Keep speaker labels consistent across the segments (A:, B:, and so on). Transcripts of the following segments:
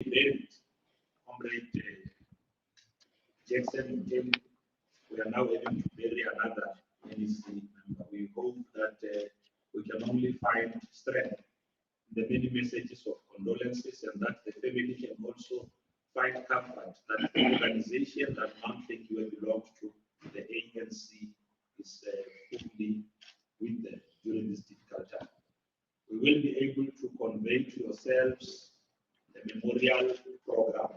A: named Comrade Jackson Tim, we are now having to bury another NEC member. We hope that we can only find strength in the many messages of condolences, and that the family can also find comfort that the organization that Fikile belongs to, the ANC, is fully with them during this difficult time. We will be able to convey to yourselves the memorial program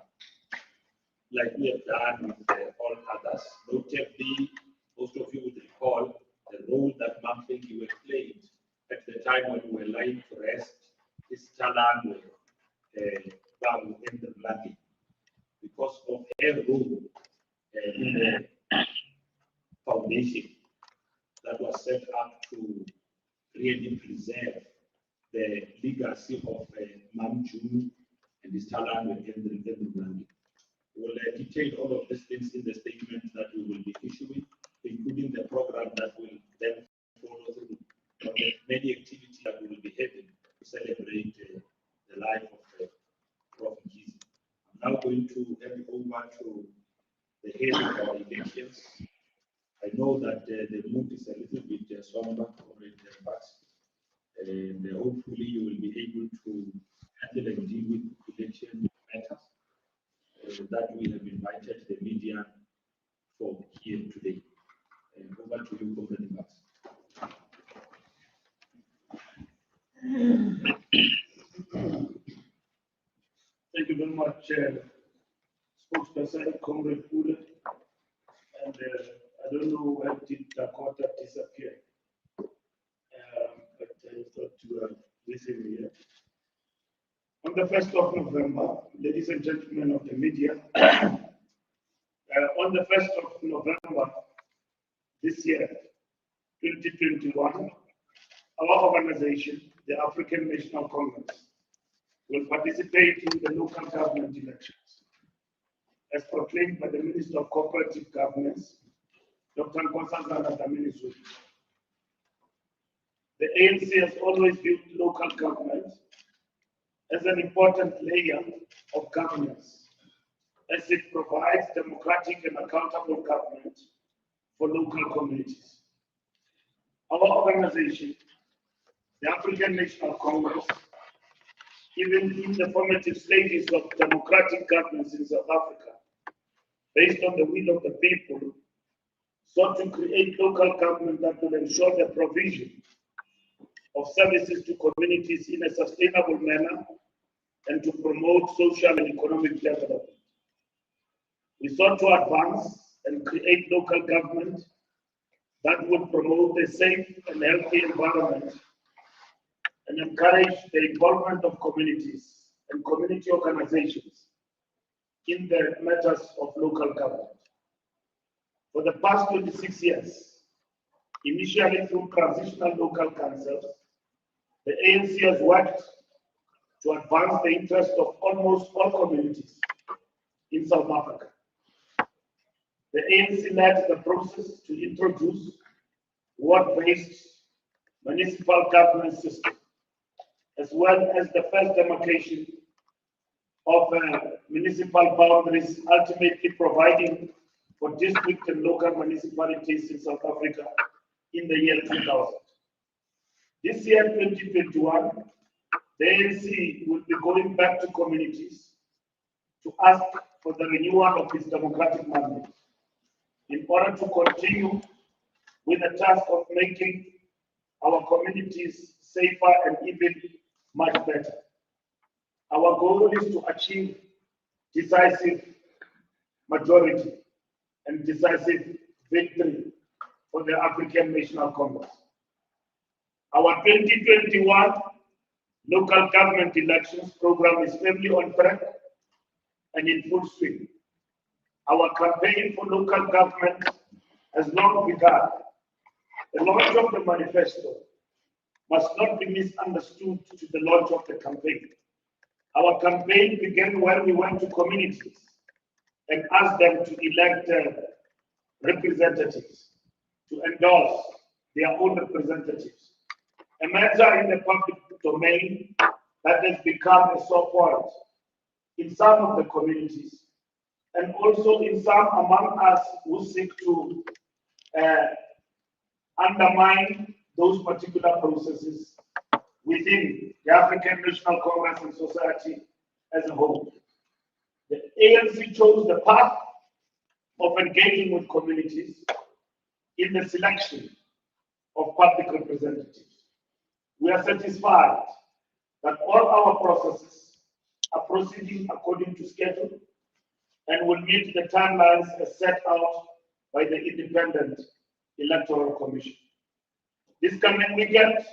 A: like we have done with all others. Notably, most of you would recall the role that Fikile played at the time when we were lying to rest. This Talan Babu in the Mbalula, because of her role in the foundation that was set up to really preserve the legacy of Mamju and this Talan in the Mbalula. We will detail all of these things in the statement that we will be issuing, including the program that will then follow through the many activities that we will be having to celebrate the life of Prof. Jesus. I'm now going to hand over to the head of our elections. I know that the mood is a little bit somber, but hopefully you will be able to handle and deal with election matters that we have invited the media for here today. Over to you, Comrade Max.
B: Thank you very much, spokesperson, Comrade Ule. And I don't know where did Dakota disappear, but I thought to listen here. On the 1st of November, ladies and gentlemen of the media, on the 1st of November this year, 2021, our organization, the African National Congress, will participate in the local government elections, as proclaimed by the Minister of Cooperative Governance, Dr. Nkosazana Dlamini-Zuma. The ANC has always viewed local government as an important layer of governance, as it provides democratic and accountable government for local communities. Our organization, the African National Congress, even in the formative stages of democratic governance in South Africa, based on the will of the people, sought to create local government that will ensure the provision of services to communities in a sustainable manner and to promote social and economic development. We sought to advance and create local government that would promote a safe and healthy environment and encourage the involvement of communities and community organizations in the matters of local government. For the past 26 years, initially through transitional local councils, the ANC has worked to advance the interests of almost all communities in South Africa. The ANC led the process to introduce ward-based municipal government system, as well as the first demarcation of municipal boundaries, ultimately providing for district and local municipalities in South Africa in the year 2000. This year, 2021, the ANC will be going back to communities to ask for the renewal of its democratic mandate in order to continue with the task of making our communities safer and even much better. Our goal is to achieve decisive majority and decisive victory for the African National Congress. Our 2021 local government elections program is firmly on track and in full swing. Our campaign for local government has long begun. The launch of the manifesto must not be misunderstood to the launch of the campaign. Our campaign began when we went to communities and asked them to elect representatives, to endorse their own representatives. A matter in the public domain that has become a sore point in some of the communities, and also in some among us who seek to undermine those particular processes within the African National Congress and society as a whole. The ANC chose the path of engaging with communities in the selection of public representatives. We are satisfied that all our processes are proceeding according to schedule and will meet the timelines as set out by the Independent Electoral Commission. This coming weekend,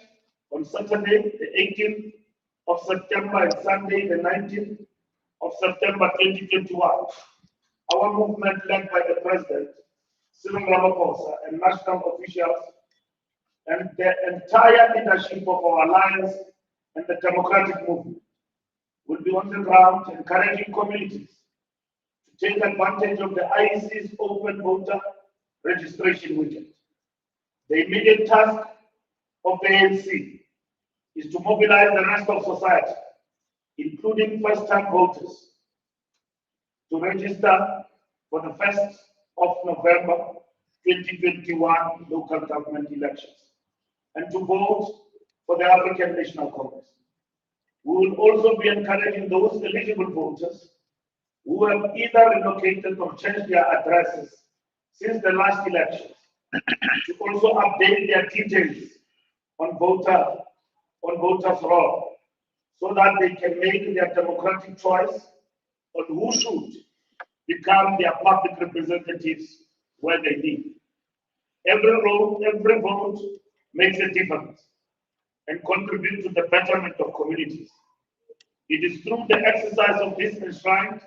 B: on Saturday, the 18th of September and Sunday, the 19th of September 2021, our movement led by the President, Cyril Ramaphosa, and national officials and the entire leadership of our alliance and the democratic movement will be on the ground encouraging communities to take advantage of the IEC's open voter registration weekend. The immediate task of the ANC is to mobilize the rest of society, including first-time voters, to register for the 1st of November 2021 local government elections and to vote for the African National Congress. We will also be encouraging those eligible voters who have either relocated or changed their addresses since the last elections to also update their details on voters roll so that they can make their democratic choice on who should become their public representatives where they live. Every vote makes a difference and contributes to the betterment of communities. It is through the exercise of this enshrined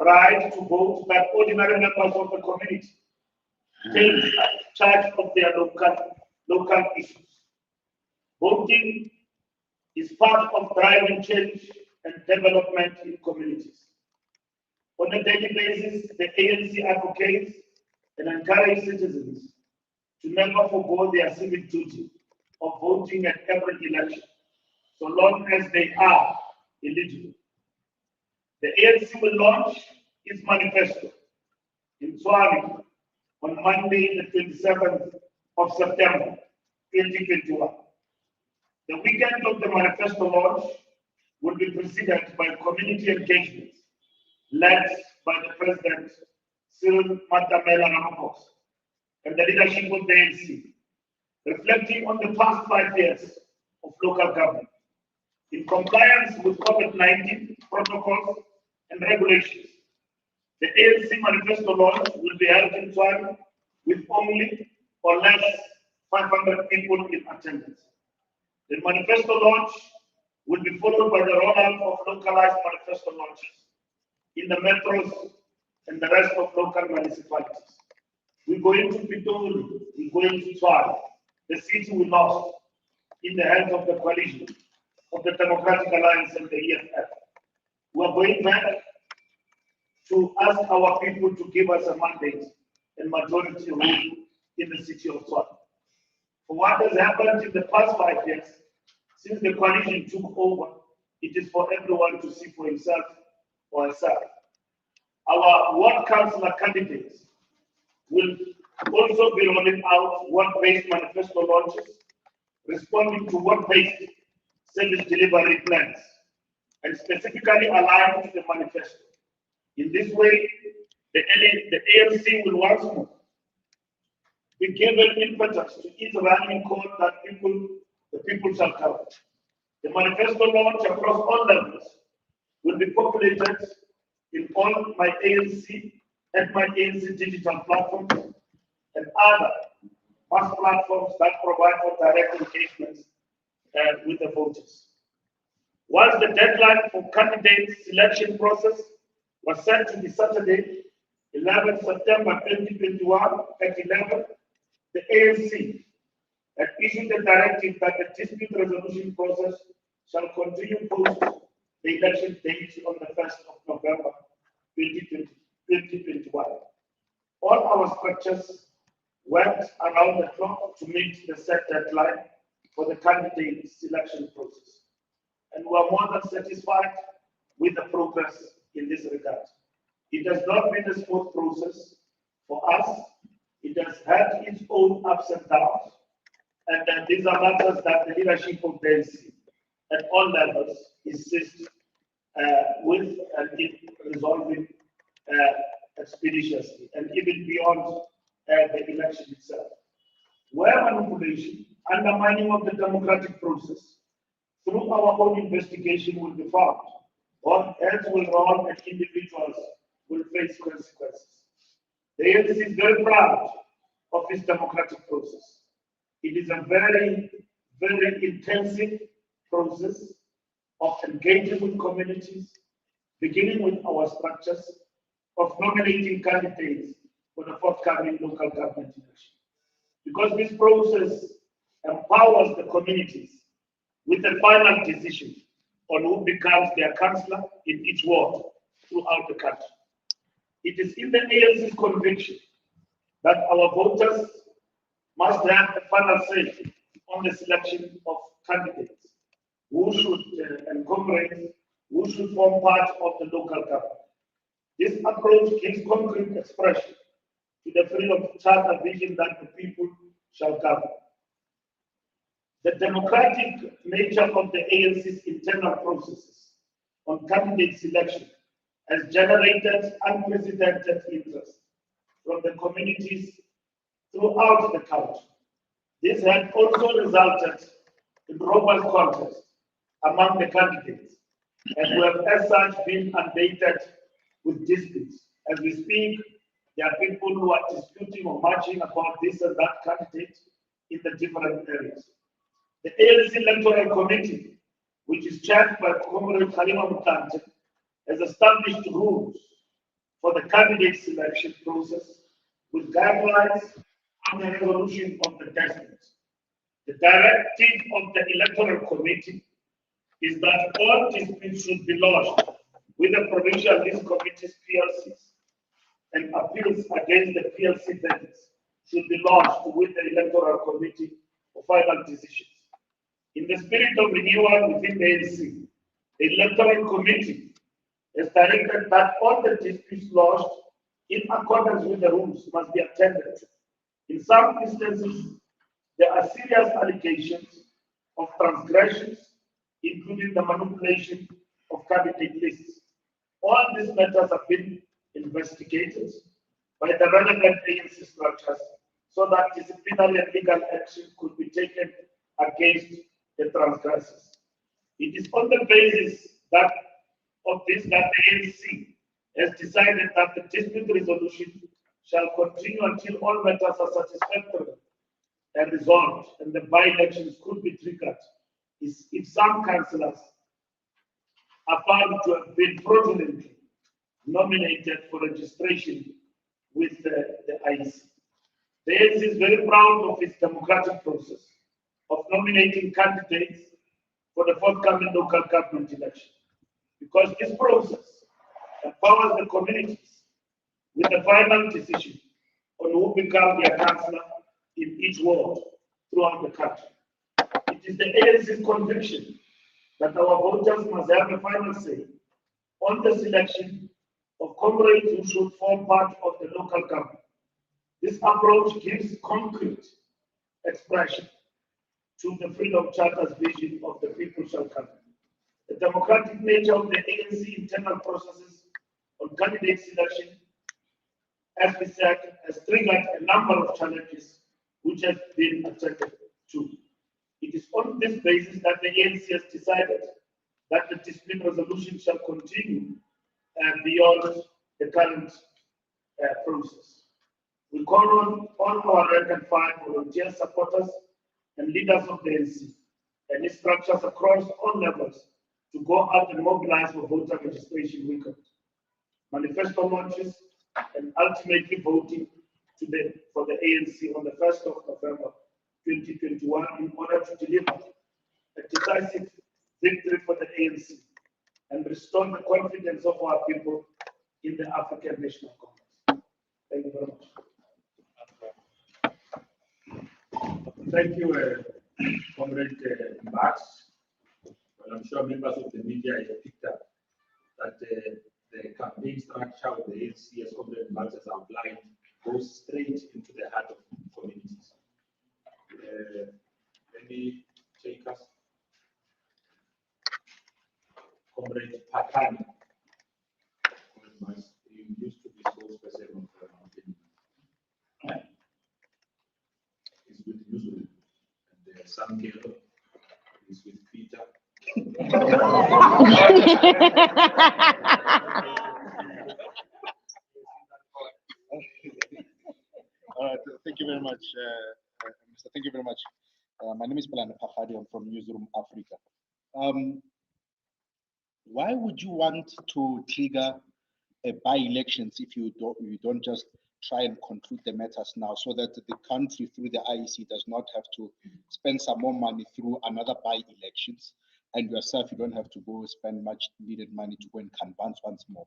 B: right to vote that ordinary members of the community take charge of their local issues. Voting is part of driving change and development in communities. On a daily basis, the ANC advocates and encourages citizens to never forgo their civic duty of voting at every election, so long as they are eligible. The ANC will launch its manifesto in Swami on Monday, the 27th of September, 2021. The weekend of the manifesto launch will be preceded by community engagement led by the President, Cyril Ramaphosa, and the leadership of the ANC, reflecting on the past 5 years of local government in compliance with COVID-19 protocols and regulations. The ANC manifesto launch will be held in Swami with only or less 500 people in attendance. The manifesto launch will be followed by the rollout of localized manifesto launches in the metros and the rest of local municipalities. We go into Pitoli, we go into Swami. The city we lost in the hands of the coalition of the Democratic Alliance and the EFF. We are going back to ask our people to give us a mandate and majority rule in the city of Swami. For what has happened in the past 5 years, since the coalition took over, it is for everyone to see for himself or herself. Our ward councillor candidates will also be rolling out ward-based manifesto launches, responding to ward-based service delivery plans, and specifically aligned to the manifesto. In this way, the ANC will once more be given impetus to its rallying call that the people shall cover. The manifesto launch across all levels will be populated in all my ANC and my ANC digital platforms and other mass platforms that provide for direct engagements with the voters. Once the deadline for candidate selection process was set to be Saturday, 11 September 2021 at 11, the ANC had issued a directive that the dispute resolution process shall continue post the election date on the 1st of November 2021. All our structures worked around the clock to meet the set deadline for the candidate selection process. And we are more than satisfied with the progress in this regard. It has not been a smooth process for us. It has had its own ups and downs, and these are matters that the leadership of the ANC at all levels insist with and in resolving expeditiously and even beyond the election itself. Where manipulation, undermining of the democratic process through our own investigation will be found, both heads will roll and individuals will face consequences. The ANC is very proud of its democratic process. It is a very, very intensive process of engaging with communities, beginning with our structures, of nominating candidates for the forthcoming local government election. Because this process empowers the communities with the final decision on who becomes their councillor in each ward throughout the country. It is in the ANC's conviction that our voters must have a final say on the selection of candidates who should, and comrades, who should form part of the local government. This approach gives concrete expression to the freedom charter vision that the people shall govern. The democratic nature of the ANC's internal processes on candidate selection has generated unprecedented interest from the communities throughout the country. This has also resulted in robust contest among the candidates, and we have as such been undated with disputes. As we speak, there are people who are disputing or marching about this and that candidate in the different areas. The ANC Electoral Committee, which is chaired by Comrade Mbalula, has established rules for the candidate selection process with guidelines on the resolution of the disputes. The directive of the Electoral Committee is that all disputes should be lodged with the provincial list committees PLCs, and appeals against the PLC verdicts should be lodged with the Electoral Committee for final decisions. In the spirit of renewal within the ANC, the Electoral Committee has directed that all the disputes lodged in accordance with the rules must be attended to. In some instances, there are serious allegations of transgressions, including the manipulation of candidate lists. All these matters have been investigated by the relevant ANC structures so that disciplinary and legal action could be taken against the transgressors. It is on the basis that the ANC has decided that the dispute resolution shall continue until all matters are satisfactory and resolved, and the by-elections could be triggered if some councillors are found to have been fraudulently nominated for registration with the IEC. The ANC is very proud of its democratic process of nominating candidates for the forthcoming local government election, because this process empowers the communities with the final decision on who become their councillor in each ward throughout the country. It is the ANC's conviction that our voters must have a final say on the selection of comrades who should form part of the local government. This approach gives concrete expression to the Freedom Charter's vision of the people shall govern. The democratic nature of the ANC internal processes on candidate selection, as we said, has triggered a number of challenges which have been attended to. It is on this basis that the ANC has decided that the dispute resolution shall continue beyond the current process. We call on all our rank and file volunteer supporters and leaders of the ANC and its structures across all levels to go out and mobilize for voter registration weekend, manifesto launches, and ultimately voting for the ANC on the 1st of November 2021 in order to deliver a decisive victory for the ANC and restore the confidence of our people in the African National Congress. Thank you very much.
A: Thank you, Comrade Max. Well, I'm sure members of the media have picked up that the campaign structure of the ANC, as Comrade Mbalula has outlined, goes straight into the heart of communities. Let me take us, Comrade Pakani. You used to be spokesperson of the mountain. He's with Newsroom, and Sankelo is with Peter.
C: Thank you very much, Mr. Thank you very much. My name is Mbalula. I'm from Newsroom Africa. Why would you want to trigger a by-elections if you don't just try and conclude the matters now, so that the country through the IEC does not have to spend some more money through another by-elections, and yourself, you don't have to go spend much needed money to go and canvass once more.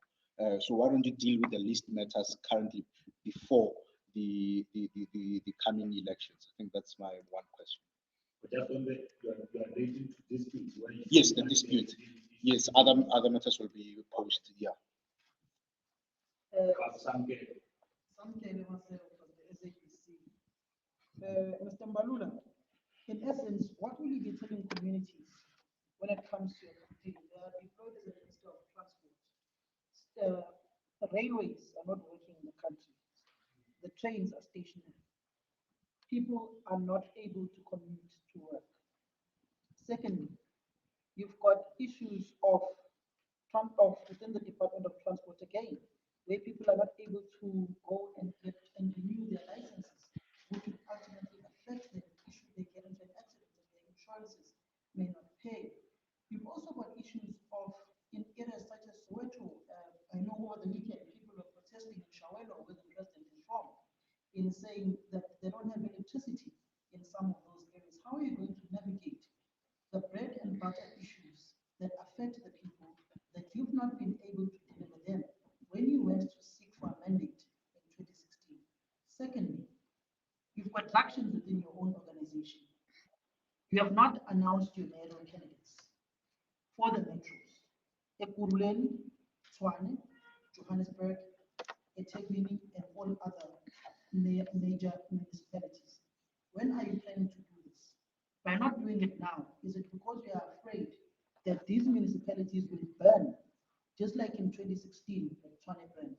C: So why don't you deal with the least matters currently before the coming elections? I think that's my one question.
A: But just on the, you are raising to disputes.
C: Yes, the dispute. Yes, other matters will be posted. Yeah.
D: Mr. Mbalula, in essence, what will you be telling communities when it comes to your campaign? They are deployed as a Minister of Transport. The railways are not working in the country. The trains are stationary. People are not able to commute to work. Secondly, you've got issues of within the Department of Transport again, where people are not able to go and get and renew their licenses, which would ultimately affect them should they get into an accident and their insurances may not pay. You've also got issues of in areas such as Soweto. I know over the weekend people are protesting in Shawelo, where the president is from, in saying that they don't have electricity in some of those areas. How are you going to navigate the bread and butter issues that affect the people that you've not been able to deliver them when you went to seek for a mandate in 2016? Secondly, you've got factions within your own organization. You have not announced your mayoral candidates for the metros. Ekurhuleni, Tshwane, Johannesburg, eThekwini, and all other major municipalities. When are you planning to do this? By not doing it now, is it because we are afraid that these municipalities will burn, just like in 2016 when Tshwane burned?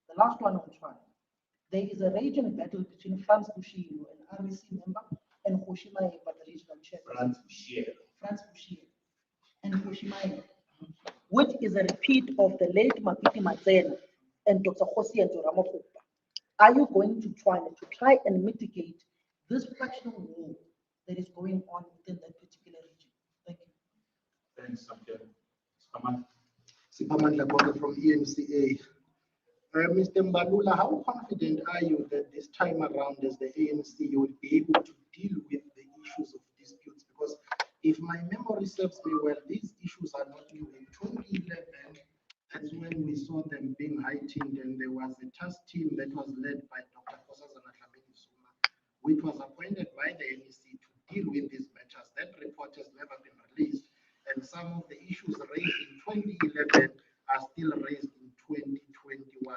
D: The last one on Tshwane. There is a raging battle between Franz Bushiro, an REC member, and Hoshimaye, the regional chair.
A: Franz Bushiro,
D: and Hoshimaye, which is a repeat of the late Mapiti Matsela and Dr. Khosi and Ramaphosa. Are you going to try and mitigate this fractional war that is going on within that particular region? Thank you.
A: Thanks, Samke.
E: Sipamandla from ENCA. Mr. Mbalula, how confident are you that this time around as the ANC you will be able to deal with the issues of disputes? Because if my memory serves me well, these issues are not new. In 2011, that's when we saw them being heightened, and there was a task team that was led by Dr. Nkosazana Dlamini-Zuma, which was appointed by the ANC to deal with these matters. That report has never been released, and some of the issues raised in 2011 are still raised in 2021.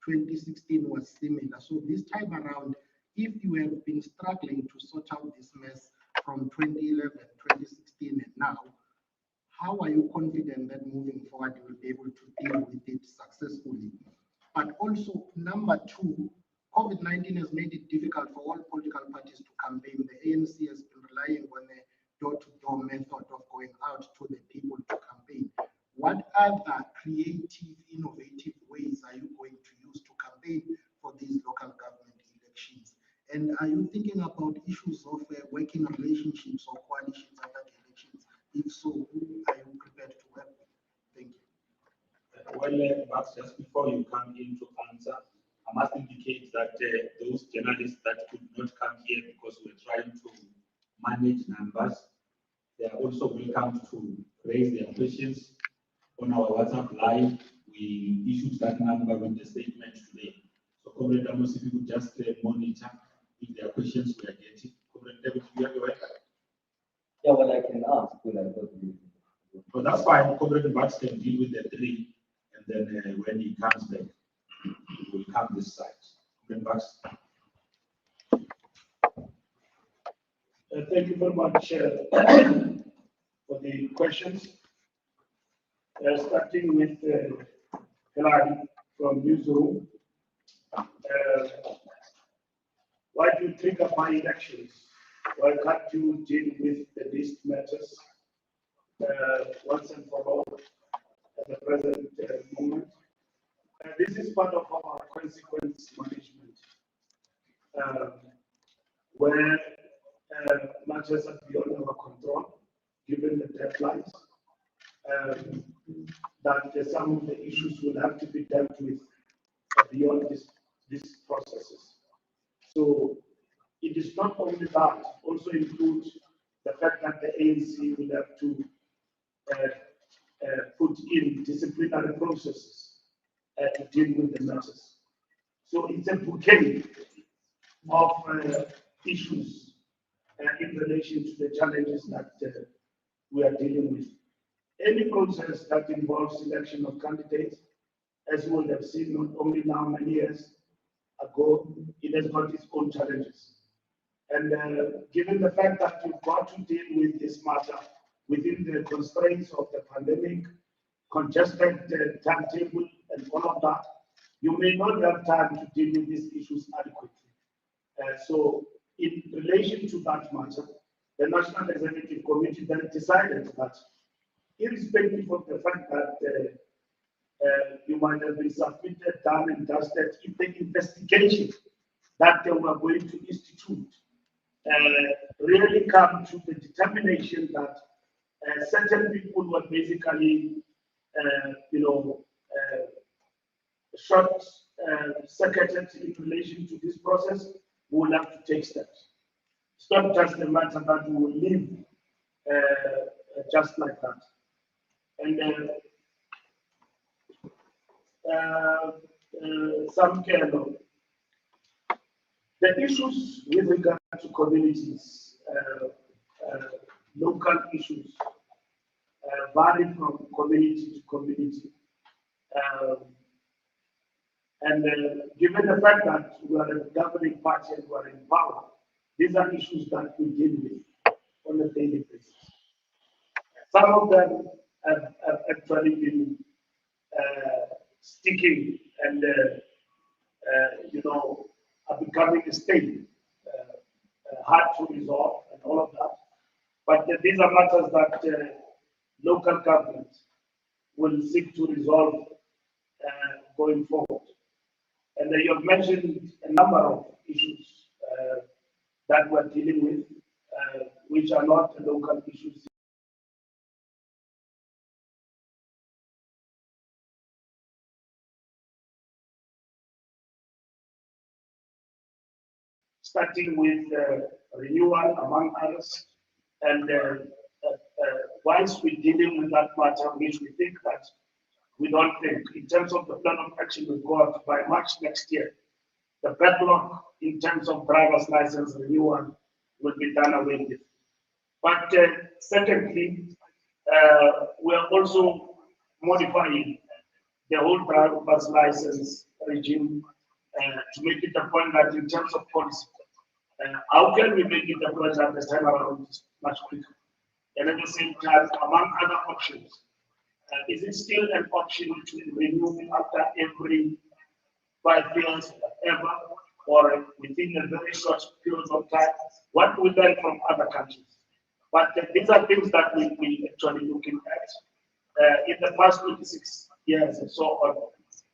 E: 2016 was similar. So this time around, if you have been struggling to sort out this mess from 2011, 2016, and now, how are you confident that moving forward you will be able to deal with it successfully? But also, number two, COVID-19 has made it difficult for all political parties to campaign. The ANC has been relying on a door-to-door method of going out to the people to campaign. What other creative, innovative ways are you going to use to campaign for these local government elections? And are you thinking about issues of working relationships or coalitions after the elections? If so, who are you prepared to work with? Thank you.
A: Well, Max, just before you come in to answer, I must indicate that those journalists that could not come here because we're trying to manage numbers, they are also welcome to raise their questions on our WhatsApp line. We issued that number with the statement today. So, Comrade Amos, if you could just monitor if there are questions we are getting. Comrade David, you have your hand.
F: Yeah, well, I can ask when I go to you.
A: But that's fine. Comrade Max can deal with the three, and then when he comes back, he will come this side. Comrade Max.
B: Thank you very much for the questions. Starting with Hilary from Newsroom. Why do you trigger by elections? Why can't you deal with the least matters once and for all at the present moment? This is part of our consequence management, where matters are beyond our control, given the deadlines, that some of the issues will have to be dealt with beyond these processes. So it is not only that, also includes the fact that the ANC will have to put in disciplinary processes to deal with the matters. So it's a bouquet of issues in relation to the challenges that we are dealing with. Any process that involves selection of candidates, as you will have seen not only now many years ago, it has got its own challenges. And given the fact that you've got to deal with this matter within the constraints of the pandemic, congested timetable and all of that, you may not have time to deal with these issues adequately. So in relation to that matter, the National Executive Committee then decided that irrespective of the fact that you might have been submitted, done and dusted, if the investigation that they were going to institute really come to the determination that certain people were basically, short-circuited in relation to this process, we will have to take steps. It's not just a matter that we will leave just like that. And some kind of the issues with regard to communities, local issues, vary from community to community. And given the fact that we are a governing party and we are in power, these are issues that we deal with on a daily basis. Some of them have actually been sticking and are becoming a state, hard to resolve and all of that. But these are matters that local government will seek to resolve going forward. And you have mentioned a number of issues that we're dealing with, which are not local issues. Starting with renewal, among others. And once we're dealing with that matter, which we think that we don't think, in terms of the plan of action we've got by March next year, the backlog in terms of driver's license renewal will be done away with. But secondly, we are also modifying the whole driver's license regime to make it a point that in terms of policy, how can we make it a point that this time around is much quicker? And at the same time, among other options, is it still an option to renew after every 5 years, ever, or within a very short period of time? What we learn from other countries? But these are things that we actually looking at. In the past 26 years and so on,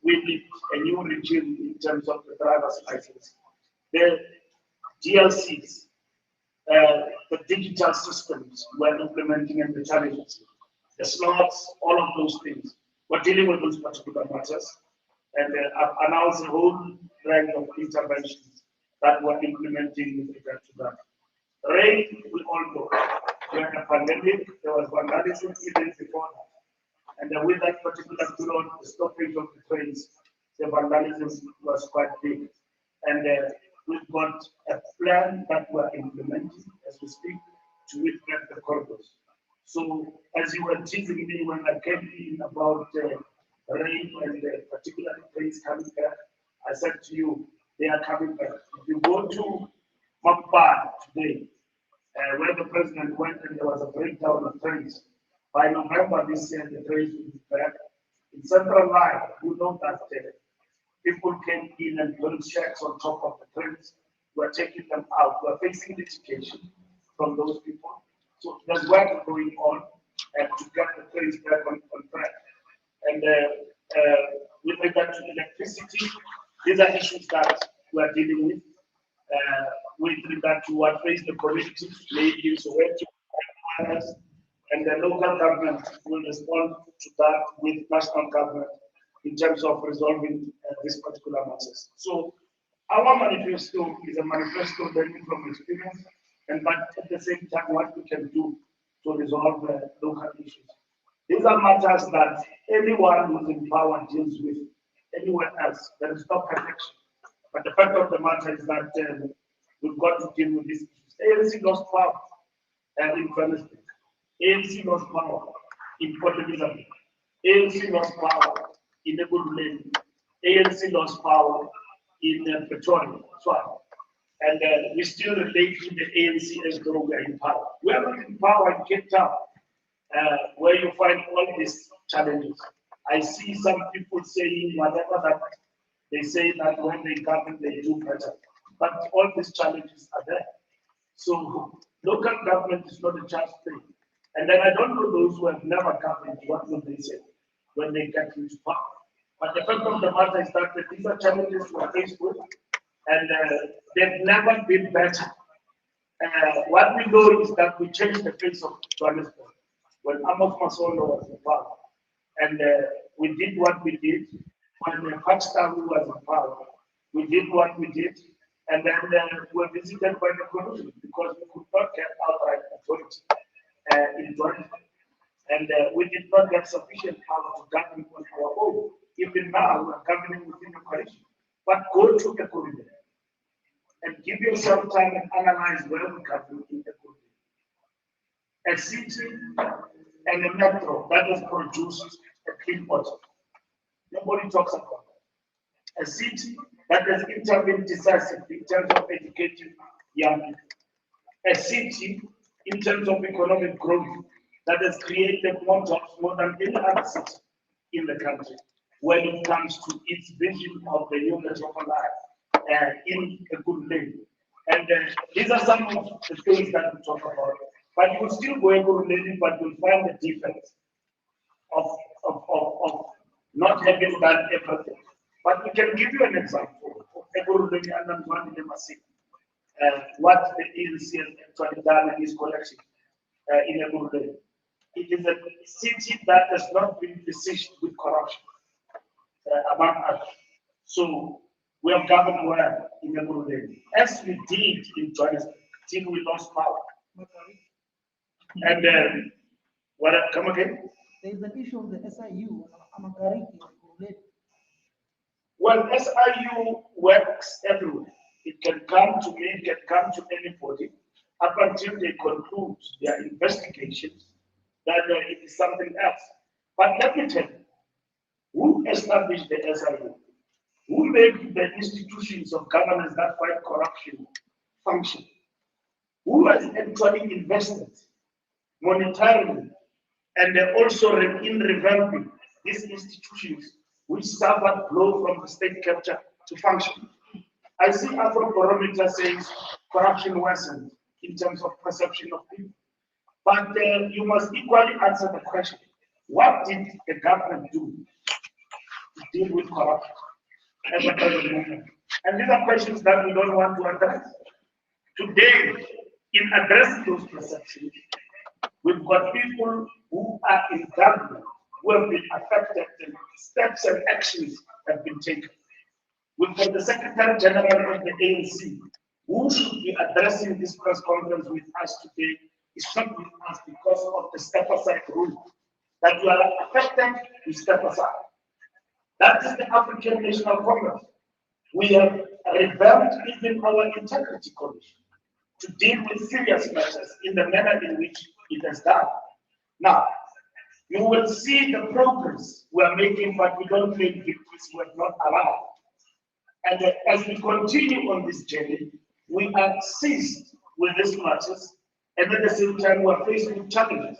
B: we need a new regime in terms of the driver's license. The DLCs, the digital systems we're implementing and the challenges, the slots, all of those things. We're dealing with those particular matters, and I've announced a whole range of interventions that we're implementing with regard to that. Rain, we all know. During the pandemic, there was vandalism even before that. And with that particular period, the stoppage of the trains, the vandalism was quite big. And we've got a plan that we're implementing as we speak to witness the corridors. So as you were teasing me when I came in about rain and particularly rains coming back, I said to you, they are coming back. If you go to Mbalula today, where the president went and there was a breakdown of trains, by November this year, the trains will be back. In Central Line, you know that people came in and built shacks on top of the trains. We're taking them out. We're facing litigation from those people. So there's work going on to get the trains back on track. And with regard to electricity, these are issues that we're dealing with. With regard to what raised the community, maybe so where to and the local government will respond to that with national government in terms of resolving this particular matters. So our manifesto is a manifesto learning from experience, and but at the same time what we can do to resolve local issues. These are matters that anyone who's in power deals with anywhere else. There is no perfection. But the fact of the matter is that we've got to deal with these issues. ANC lost power in Johannesburg. ANC lost power in Populism. ANC lost power in Mbalula. ANC lost power in Pretoria. And we still relate to the ANC as though we are in power. We are not in power in Cape Town, where you find all these challenges. I see some people saying whatever that they say that when they govern, they do better. But all these challenges are there. So local government is not a chance thing. And then I don't know those who have never governed, what will they say when they get into power? But the fact of the matter is that these are challenges we are faced with, and they've never been better. What we know is that we changed the face of Johannesburg when Amos Masolo was in power. And we did what we did. When Pakistan was in power, we did what we did. And then we were visited by the commission because we could not get outright authority in Johannesburg. And we did not get sufficient power to govern on our own. Even now, we are governing within the coalition. But go to the corridor and give yourself time and analyze where we can do in the corridor. A city and a metro that has produced a clean water. Nobody talks about that. A city that has intervened decisively in terms of educating young people. A city in terms of economic growth that has created more jobs more than any other city in the country when it comes to its vision of the new metropolis in a good way. And these are some of the things that we talk about. But you will still go a good lady, but you'll find the difference of not having done everything. But we can give you an example of a good lady and one what the ANC has actually done in this collection in a good lady. It is a city that has not been besieged with corruption, among others. So we have governed well in a good lady, as we did in Johannesburg till we lost power. And then, what come again?
D: There is an issue of the SIU.
B: Well, SIU works everywhere. It can come to me, it can come to anybody, up until they conclude their investigations, that it is something else. But let me tell you, who established the SIU? Who made the institutions of governance that fight corruption function? Who has actually invested monetarily and also in revamping these institutions which suffered blow from the state capture to function? I see Afrobarometer says corruption worsened in terms of perception of people. But you must equally answer the question, what did the government do to deal with corruption at the present moment? And these are questions that we don't want to address. Today, in addressing those perceptions, we've got people who are in government who have been affected and steps and actions have been taken. We've got the Secretary General of the ANC who should be addressing this press conference with us today. Is not with us because of the step aside rule. That you are affected, you step aside. That is the African National Congress. We have revamped even our integrity commission to deal with serious matters in the manner in which it has done. Now, you will see the progress we are making, but we don't claim victories we have not arrived. And as we continue on this journey, we are seized with these matters, and at the same time, we are faced with challenges.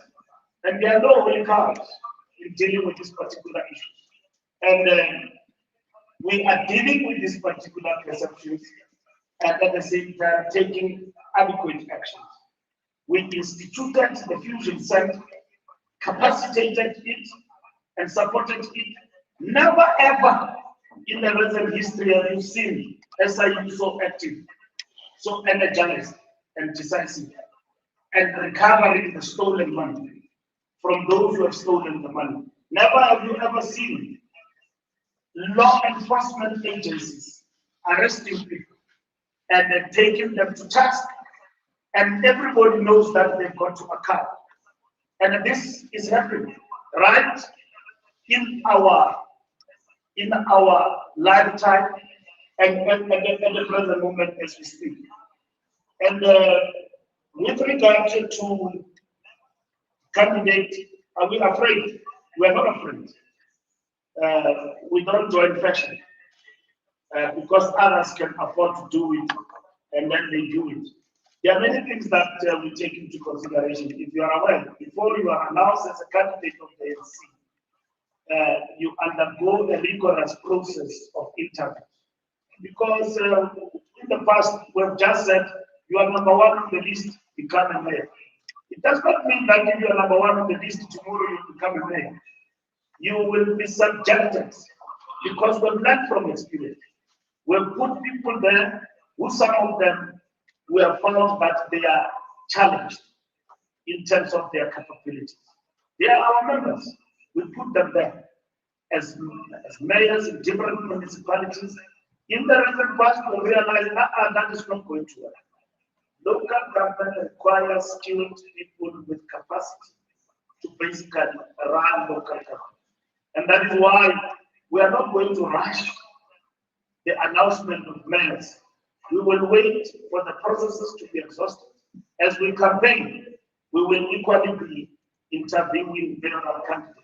B: And there are no holy cards in dealing with these particular issues. And we are dealing with these particular perceptions, and at the same time, taking adequate actions. We instituted the Fusion Center, capacitated it, and supported it. Never ever in the recent history have you seen SIU so active, so energized and decisive, and recovering the stolen money from those who have stolen the money. Never have you ever seen law enforcement agencies arresting people and then taking them to task. And everybody knows that they've got to account. And this is happening right in our lifetime and at the present moment as we speak. And with regard to candidate, are we afraid? We are not afraid. We don't join fashion because others can afford to do it, and then they do it. There are many things that we take into consideration. If you are aware, before you are announced as a candidate of the ANC, you undergo a rigorous process of interview. Because in the past, we've just said you are number one on the list, become a mayor. It does not mean that if you are number one on the list, tomorrow you become a mayor. You will be subjected because we've learned from experience. We've put people there who some of them we have found that they are challenged in terms of their capabilities. They are our members. We put them there as mayors in different municipalities. In the recent past, we realized that is not going to work. Local government requires skilled people with capacity to basically run local government. And that is why we are not going to rush the announcement of mayors. We will wait for the processes to be exhausted. As we campaign, we will equally be interviewing general candidates.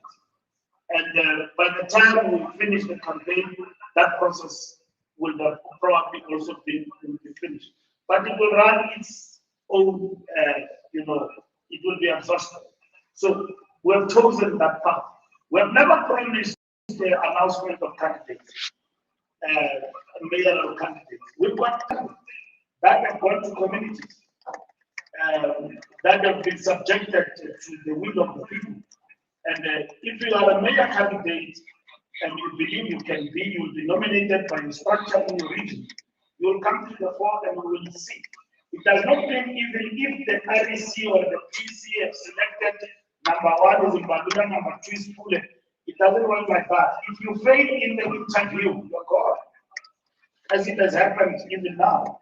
B: And by the time we finish the campaign, that process will probably also be finished. But it will run its own, it will be exhausted. So we have chosen that path. We have never promised the announcement of candidates. Mayoral candidates. We've got that have gone to communities that have been subjected to the will of the people. And if you are a mayor candidate and you believe you can be, you will be nominated by the structure in your region. You will come to the fore and we will see. It does not mean even if the REC or the PC have selected number one is Mbalula, number two is Fikile. It doesn't work like that. If you fail in the interview, you're gone. As it has happened even now,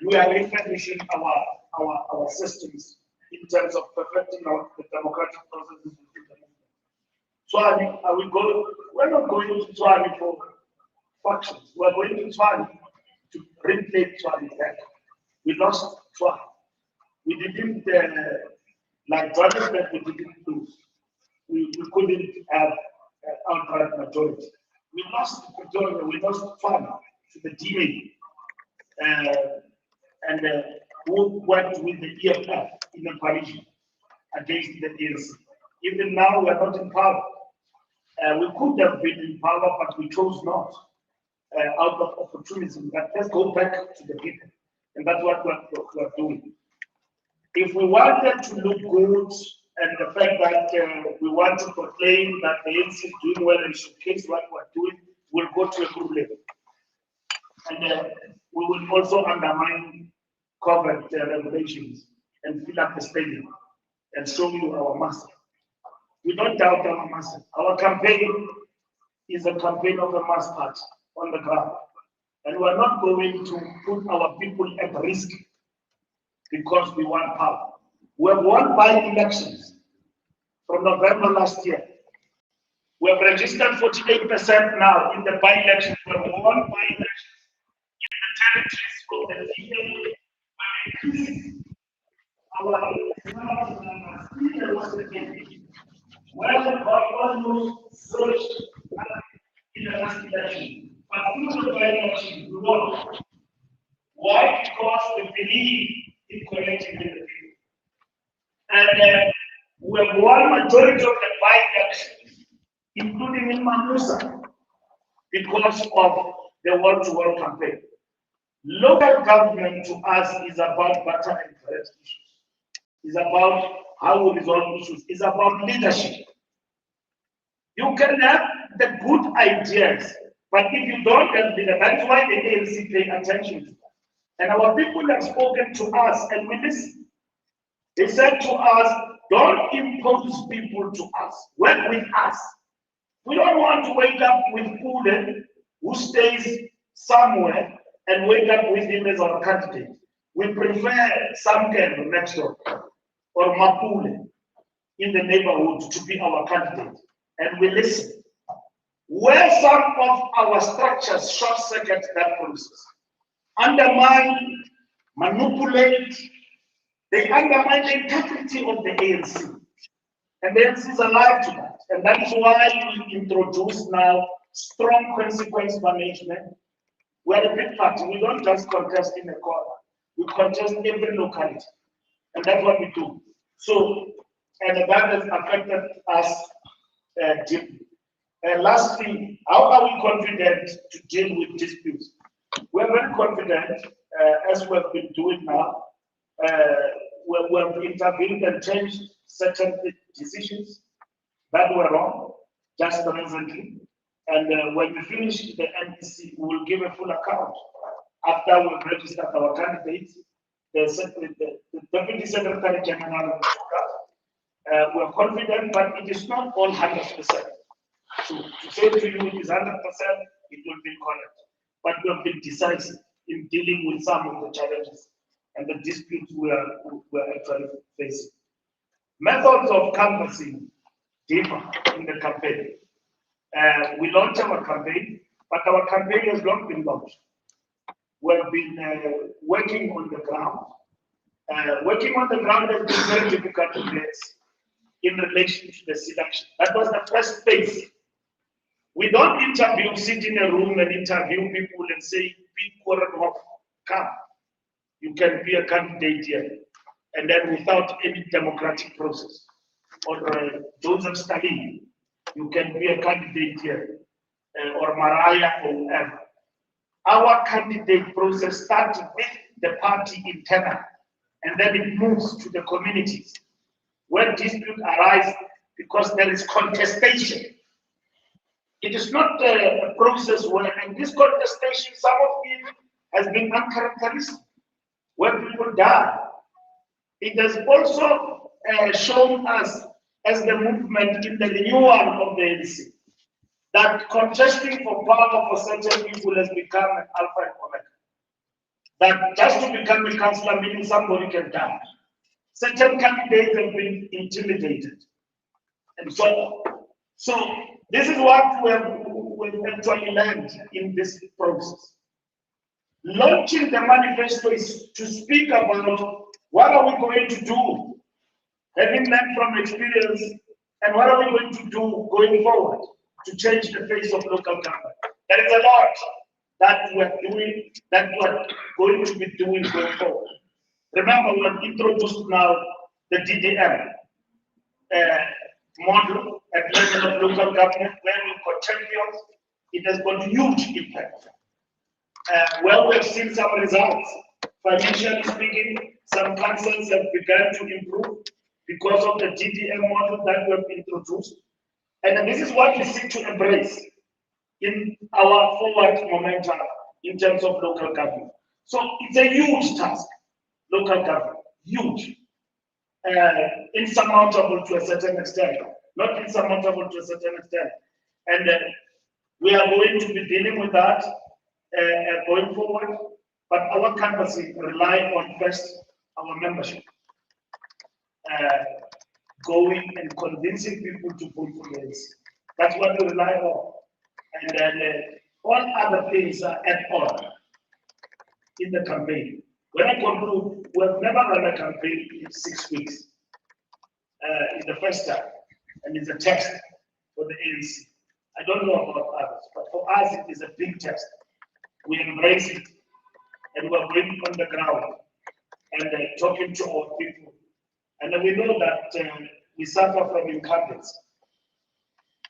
B: we are refurbishing our systems in terms of perfecting the democratic processes within the movement. Swami, are we going? We're not going to Swami for factions. We're going to Swami to reclaim Swami back. We lost Swami. We didn't, like Johannesburg, we didn't lose. We couldn't have outright majority. We lost Pretoria, we lost Swami to the DA. And who worked with the EFF in the coalition against the ANC. Even now, we are not in power. We could have been in power, but we chose not out of opportunism. But let's go back to the people. And that's what we're doing. If we wanted to look good, and the fact that we want to proclaim that the ANC is doing well and showcase what we're doing, we'll go to a group level. And we will also undermine COVID regulations and fill up the stadium and show you our muscle. We don't doubt our muscle. Our campaign is a campaign of a mass party on the ground. And we're not going to put our people at risk because we want power. We have won by-elections from November last year. We have registered 48% now in the by-elections. We have won by-elections in the territories of the Fikile. Our numbers was the Well, God almost searched in the last election, but through the by-election, we won. Why? Because we believe in connecting with the people. And we have won majority of the by-elections, including in Mamusa, because of the wall-to-wall campaign. Local government to us is about butter and bread issues. It's about how we resolve issues. It's about leadership. You can have the good ideas, but if you don't have leadership, that's why the ANC pay attention to that. And our people have spoken to us and we listen. They said to us, don't impose people to us, work with us. We don't want to wake up with Pule, who stays somewhere, and wake up with him as our candidate. We prefer Samken next door, or Mapule in the neighborhood to be our candidate. And we listen. Where some of our structures short-circuit that process, undermine, manipulate, they undermine the integrity of the ANC. And the ANC is alive to that. And that is why we introduce now strong consequence management. We are a big party. We don't just contest in a corner. We contest every locality. And that's what we do. So, and that has affected us deeply. Lastly, how are we confident to deal with disputes? We're very confident, as we've been doing now. We have intervened and changed certain decisions that were wrong just recently. And when we finish the NDC, we will give a full account. After we've registered our candidates, the Deputy Secretary General, we are confident, but it is not all 100%. So to say to you it is 100%, it will be correct. But we have been decisive in dealing with some of the challenges and the disputes we are actually facing. Methods of canvassing differ in the campaign. We launched our campaign, but our campaign has not been launched. We have been working on the ground. Working on the ground has been very difficult to get in relation to the selection. That was the first phase. We don't interview, sit in a room and interview people and say, come, you can be a candidate here. And then without any democratic process. Or Joseph Stalin, you can be a candidate here. Or Mariah or whoever. Our candidate process starts with the party internal. And then it moves to the communities. When disputes arise, because there is contestation. It is not a process where, and this contestation, some of it has been uncharacteristic, where people die. It has also shown us, as the movement in the renewal of the ANC, that contesting for power for certain people has become an alpha and omega. That just to become a councillor means somebody can die. Certain candidates have been intimidated, and so on. So this is what we've actually learned in this process. Launching the manifesto is to speak about what are we going to do, having learned from experience, and what are we going to do going forward to change the face of local government. There is a lot that we're doing, that we're going to be doing going forward. Remember, we have introduced now the DDM model at level of local government, where we've got champions. It has got huge impact. Well, we've seen some results. Financially speaking, some councils have begun to improve because of the DDM model that we have introduced. And this is what we seek to embrace in our forward momentum in terms of local government. So it's a huge task, local government, huge. Insurmountable to a certain extent, not insurmountable to a certain extent. And we are going to be dealing with that going forward, but our canvassing rely on first our membership. Going and convincing people to vote for this. That's what we rely on. And then all other things are add-on in the campaign. When I conclude, we have never run a campaign in 6 weeks. It's the first time. and it's a test for the ANC. I don't know about others, but for us it is a big test. We embrace it, and we're going on the ground and talking to our people. And we know that we suffer from incumbents.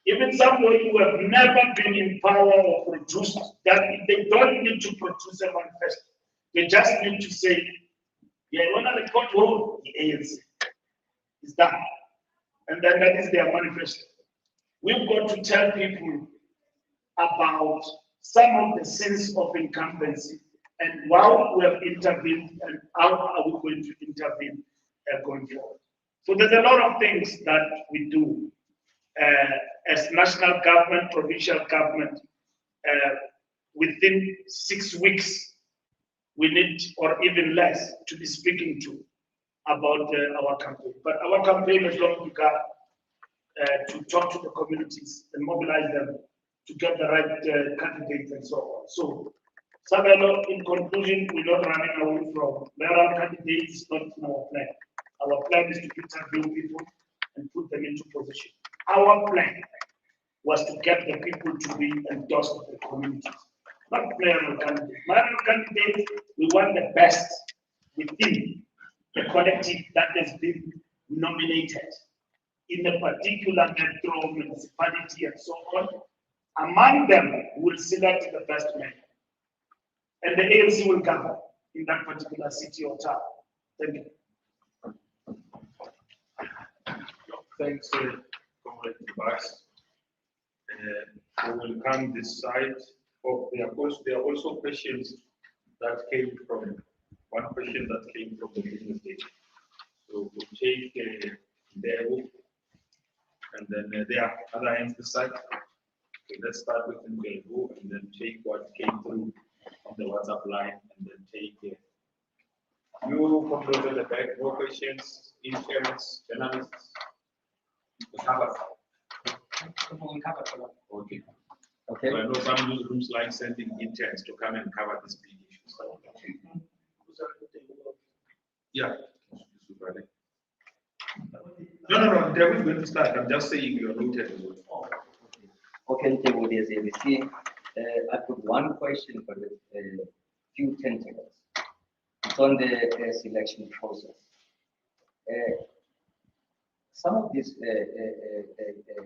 B: Even somebody who have never been in power or produced, that they don't need to produce a manifesto. They just need to say, yeah, when I report home, the ANC is done. And then that is their manifesto. We've got to tell people about some of the sins of incumbency and how we have intervened and how are we going to intervene going forward. So there's a lot of things that we do as national government, provincial government. Within 6 weeks, we need, or even less, to be speaking to about our campaign. But our campaign has long begun to talk to the communities and mobilize them to get the right candidates and so on. So, Sabelo, in conclusion, we're not running away from mayoral candidates, not in our plan. Our plan is to interview people and put them into position. Our plan was to get the people to be endorsed by the communities, not mayoral candidates. Mayoral candidates, we want the best within the collective that has been nominated in a particular metro, municipality, and so on. Among them, we'll select the best man. And the ANC will govern in that particular city or town. Thank you.
A: Thanks, Comrade Bass. We will come this side. There are also questions that came from, one question that came from the business day. So we'll take their book, and then there are other hands this side. Okay, let's start with Mbalula and then take what came through on the WhatsApp line, and then take you from those at the back, more questions, interns, journalists. Okay.
F: Okay.
A: So I know some newsrooms like sending interns to come and cover this big issue. Yeah. No. They are going to start. I'm just saying you are noted as well.
F: Okay, there's ABC. I've got one question for a few tentacles. It's on the selection process. Some of these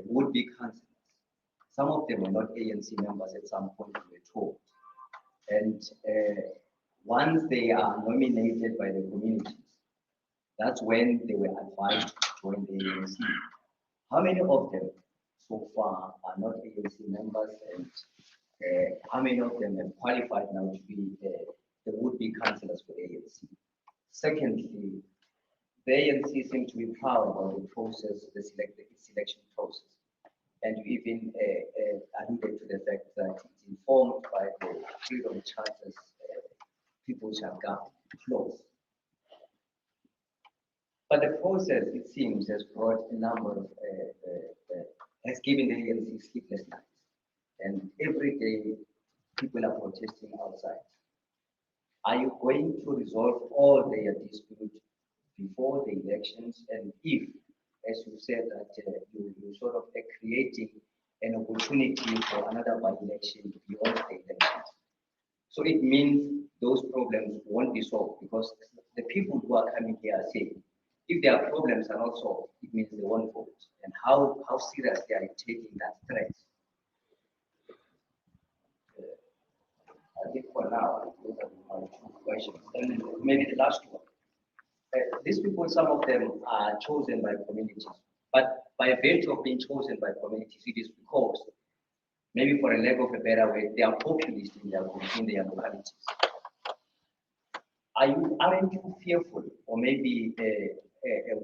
F: would-be councillors, some of them were not ANC members at some point, we were told. And once they are nominated by the communities, that's when they were advised to join the ANC. How many of them so far are not ANC members, and how many of them have qualified now to be the would-be councillors for ANC? Secondly, the ANC seem to be proud about the process, the selection process, and you even alluded to the fact that it's informed by the Freedom Charter's people shall govern clause. But the process, it seems, has brought a number of, has given the ANC sleepless nights. And every day, people are protesting outside. Are you going to resolve all their disputes before the elections? And if, as you said, that you sort of are creating an opportunity for another by-election beyond the elections. So it means those problems won't be solved, because the people who are coming here are saying, if their problems are not solved, it means they won't vote. And how serious they are taking that threat. I think for now, those are my two questions. And maybe the last one. These people, some of them are chosen by communities, but by virtue of being chosen by communities, it is because, maybe for a lack of a better way, they are populist in their localities. Aren't you fearful, or maybe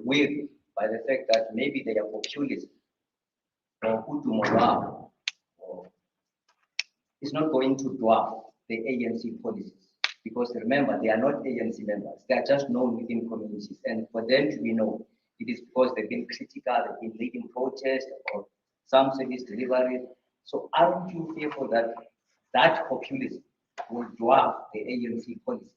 F: worried by the fact that maybe they are populist, or is not going to dwarf the ANC policies? Because remember, they are not ANC members. They are just known within communities. And for them to be known, it is because they've been critical, they've been leading protests or some service delivery. So aren't you fearful that that populism will dwarf the ANC policies?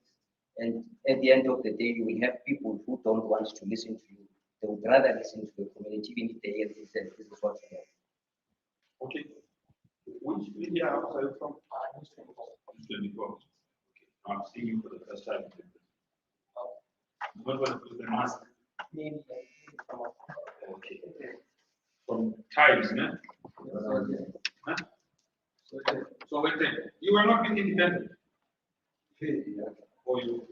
F: And at the end of the day, you will have people who don't want to listen to you they would rather listen to the community, even if the ANC says this is what we have.
A: Okay. Which media house are you from? News 24. Okay. I'm seeing you for the first time. What was the mask? Okay. From Times, no? Huh? So wait there. You were not being independent. Or you?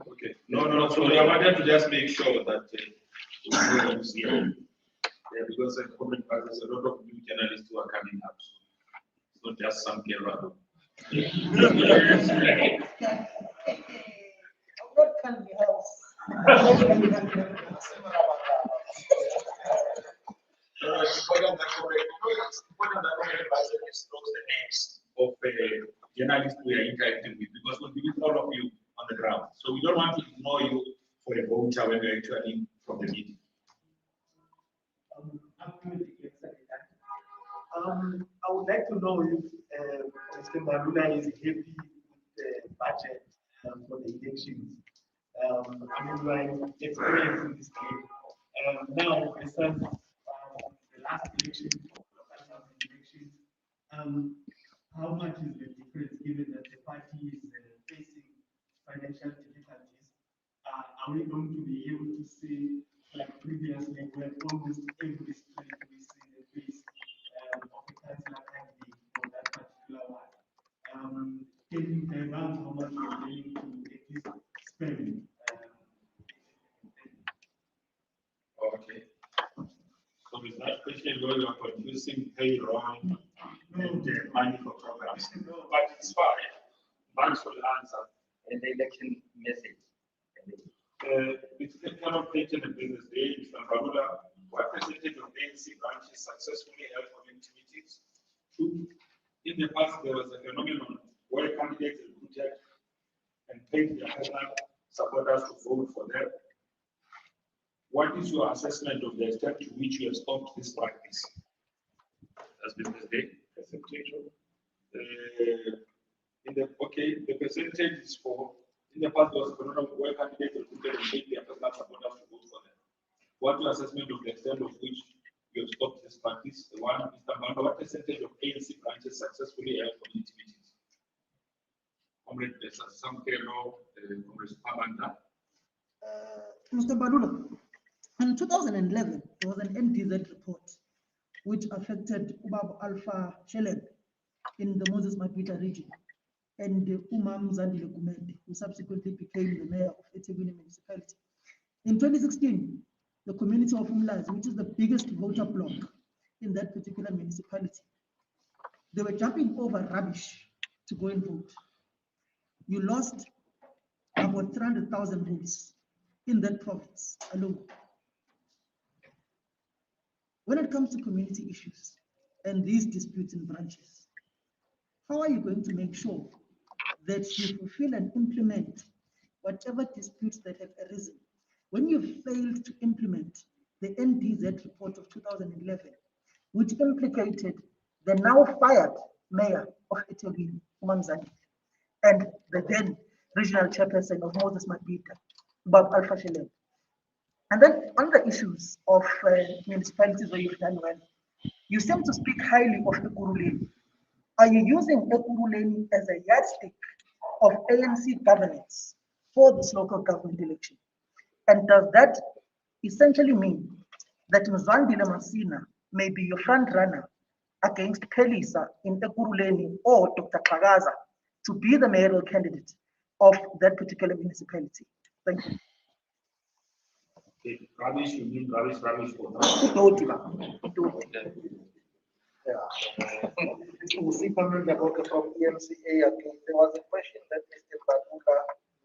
A: Okay. No. So I wanted to just make sure that yeah, because there's a lot of new journalists who are coming up. So it's not just some Kerala.
D: Not Candy
A: Of journalists we are interacting with, because we believe all of you on the ground. So we don't want to ignore you for a voucher when we're actually from the meeting.
G: I would like to know if Mr. Mbalula is happy with the budget for the elections. I mean, we're experiencing this game. Now, besides the last election, how much is the difference given that the party is facing financial difficulties? Are we going to be able to see, like previously, where almost every street we see the face of a councillor candidate for that particular one? Can you divulge how much you're willing to at least spend?
A: Okay. So with that question, you are producing payroll and money for programs. But it's fine. Banks will answer.
F: And the election message.
A: It's the kind of page in the business day, Mr. Mbalula, what percentage of ANC branches successfully held community meetings? Two, in the past, there was a phenomenon where candidates recruited and paid their personal supporters to vote for them. What is your assessment of the extent to which you have stopped this practice? As business day, percentage of the percentage is for. In the past, there was a phenomenon where candidates recruited and paid their personal supporters to vote for them. What's your assessment of the extent of which you have stopped this practice? The one, Mr. Mbalula, what percentage of ANC branches successfully held community meetings? Comrade Samkelo, Comrade Pabanda.
D: Mr. Mbalula, in 2011, there was an NDZ report which affected Ubab Alpha Shelen in the Moses Mabhida region, and Umam Zandile Gumede, who subsequently became the mayor of eThekwini municipality. In 2016, the community of Umlazi, which is the biggest voter bloc in that particular municipality, they were jumping over rubbish to go and vote. You lost about 300,000 votes in that province alone. When it comes to community issues and these disputes in branches, how are you going to make sure that you fulfill and implement whatever disputes that have arisen? When you failed to implement the NDZ report of 2011, which implicated the now fired mayor of eThekwini, Umam Zandile, and the then regional chairperson of Moses Mabhida, Bob Alpha Shelen. And then on the issues of municipalities where you've done well, you seem to speak highly of Ekurhuleni. Are you using Ekurhuleni as a yardstick of ANC governance for this local government election? And does that essentially mean that Mzwandile Masina may be your front runner against Pelisa in Ekurhuleni or Dr. Kagaza to be the mayoral candidate of that particular municipality? Thank you.
A: Okay, rubbish, you mean rubbish for now?
E: To see Comrade Laboka from EMCA again, there was a question that Mr. Mbalula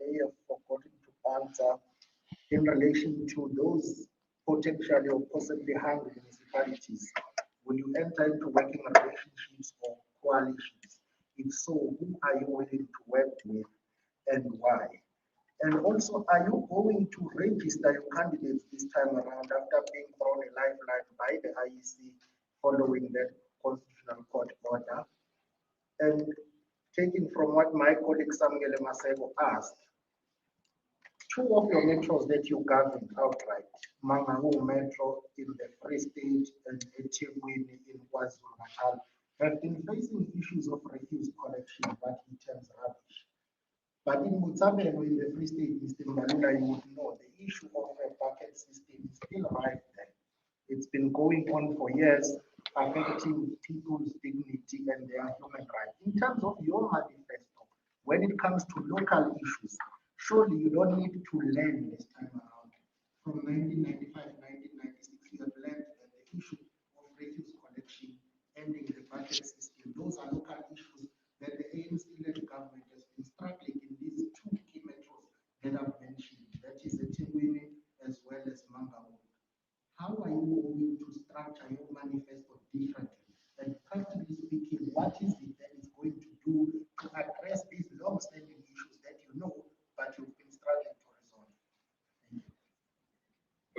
E: may have forgotten to answer in relation to those potentially or possibly hungry municipalities. Will you enter into working relationships or coalitions? If so, who are you willing to work with and why? And also, are you going to register your candidates this time around after being thrown a lifeline by the IEC following that constitutional court order? And taking from what my colleague Samuel Masego asked, two of your metros that you governed outright, Mangaung Metro in the Free State and eThekwini in KwaZulu-Natal, have been facing issues of refuse collection, but he terms rubbish. But in Botshabelo, in the Free State, Mr. Mbalula, you would know the issue of a bucket system is still right there. It's been going on for years, affecting people's dignity and their human rights. In terms of your manifesto, when it comes to local issues, surely you don't need to learn this time around. From 1995, 1996, you have learned that the issue of refuse collection, ending the bucket system, those are local issues that the ANC-led government has been struggling in these two key metros that I've mentioned, that is eThekwini as well as Mangaung. How are you going to structure your manifesto differently? And practically speaking, what is it that is going to do to address these long-standing issues that you know, but you've been struggling to resolve? Thank you.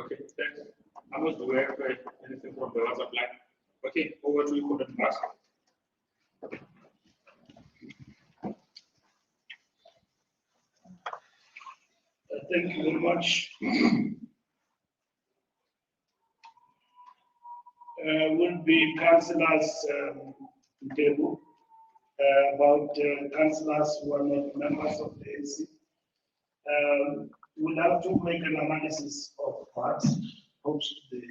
A: Okay, thanks. Amos, do we have anything from the WhatsApp line? Okay, over to you for the class.
B: Thank you very much. Would be councillors table about councillors who are not members of the ANC. We'll have to make an analysis of what post the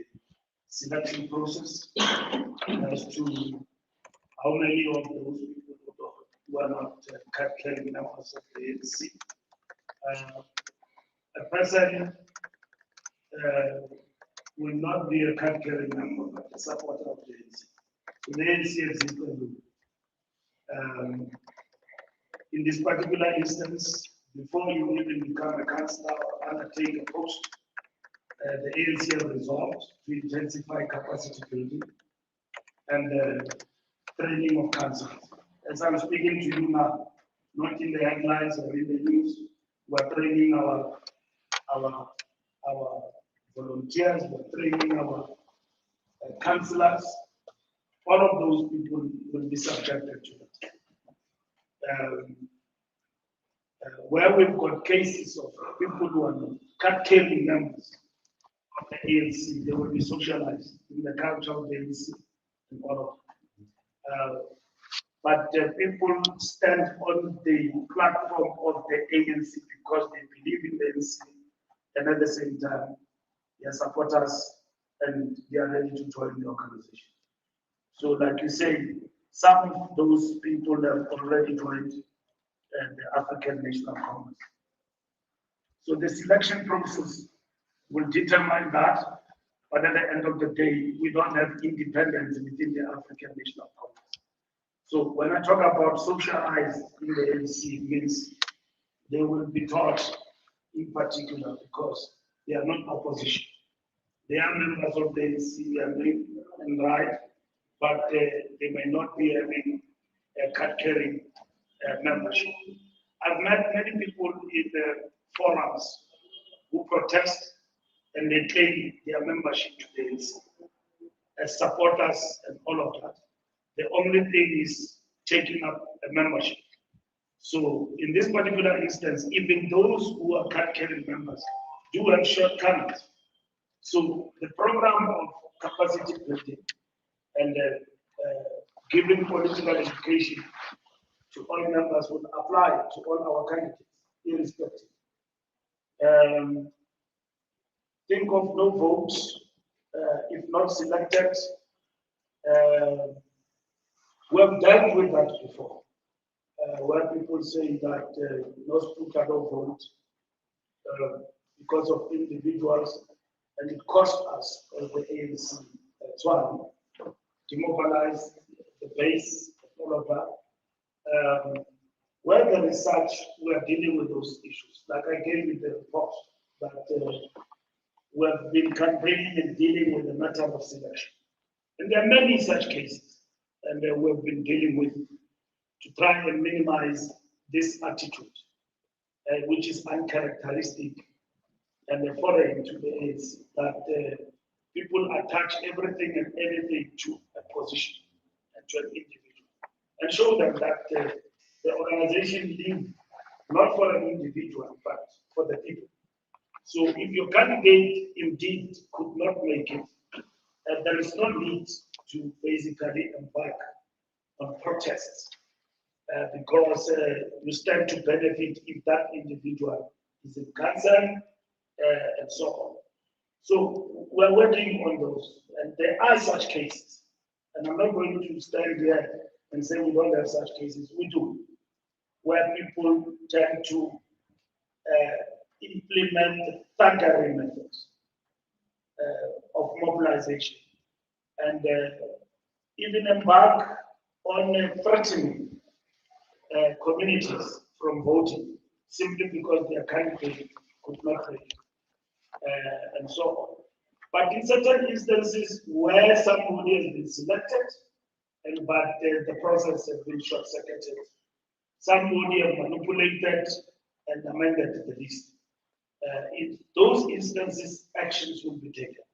B: selection process as to how many of those people who are not card-carrying members of the ANC. A person will not be a card-carrying member, but a supporter of the ANC. So the ANC exists in this particular instance, before you even become a councillor or undertake a post, the ANC have resolved to intensify capacity building and training of councillors. As I'm speaking to you now, not in the headlines or in the news, we're training our volunteers, we're training our councillors. All of those people will be subjected to it. Where we've got cases of people who are card-carrying members of the ANC, they will be socialized in the culture of the ANC and all of that. But people stand on the platform of the ANC because they believe in the ANC, and at the same time, they are supporters and they are ready to join the organization. So, like you say, some of those people have already joined the African National Congress. So the selection process will determine that, but at the end of the day, we don't have independence within the African National Congress. So when I talk about socialized in the ANC, it means they will be taught in particular because they are not opposition. They are members of the ANC and right, but they may not be having a card-carrying membership. I've met many people in the forums who protest and they claim their membership to the ANC as supporters and all of that. The only thing is taking up a membership. So in this particular instance, even those who are card-carrying members do have shortcomings. So the program of capacity building and giving political education to all members would apply to all our candidates, irrespective. Think of no votes if not selected. We have dealt with that before, where people say that most people cannot vote because of individuals, and it cost us as the ANC as well, demobilize the base, all of that. Where there is such, we are dealing with those issues. Like I gave you the report that we have been campaigning and dealing with the matter of selection. And there are many such cases, and we have been dealing with to try and minimize this attitude, which is uncharacteristic and foreign to the ANC, that people attach everything and anything to a position and to an individual, and show them that the organization lives not for an individual, but for the people. So if your candidate indeed could not make it, there is no need to basically embark on protests because you stand to benefit if that individual is in cancer and so on. So we're working on those, and there are such cases. And I'm not going to stand here and say we don't have such cases. We do, where people tend to implement thuggery methods of mobilization and even embark on threatening communities from voting simply because their candidate could not make it, and so on. But in certain instances where somebody has been selected, but the process has been short-circuited, somebody has manipulated and amended the list. In those instances, actions will be taken.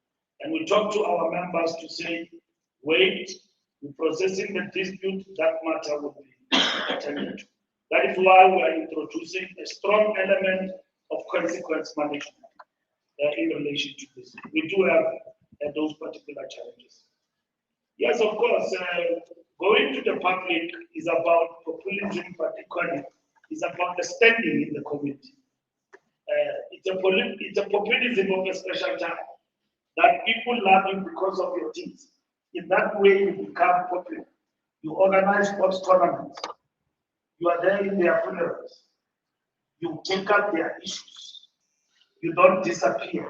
B: And we talk to our members to say, wait, we're processing the dispute, that matter will be attended to. That is why we are introducing a strong element of consequence management in relation to this. We do have those particular challenges. Yes, of course, going to the public is about populism, particularly, is about the standing in the community. It's a populism of a special type, that people love you because of your deeds. In that way, you become popular. You organize sports tournaments. You are there in their funerals. You take up their issues. You don't disappear.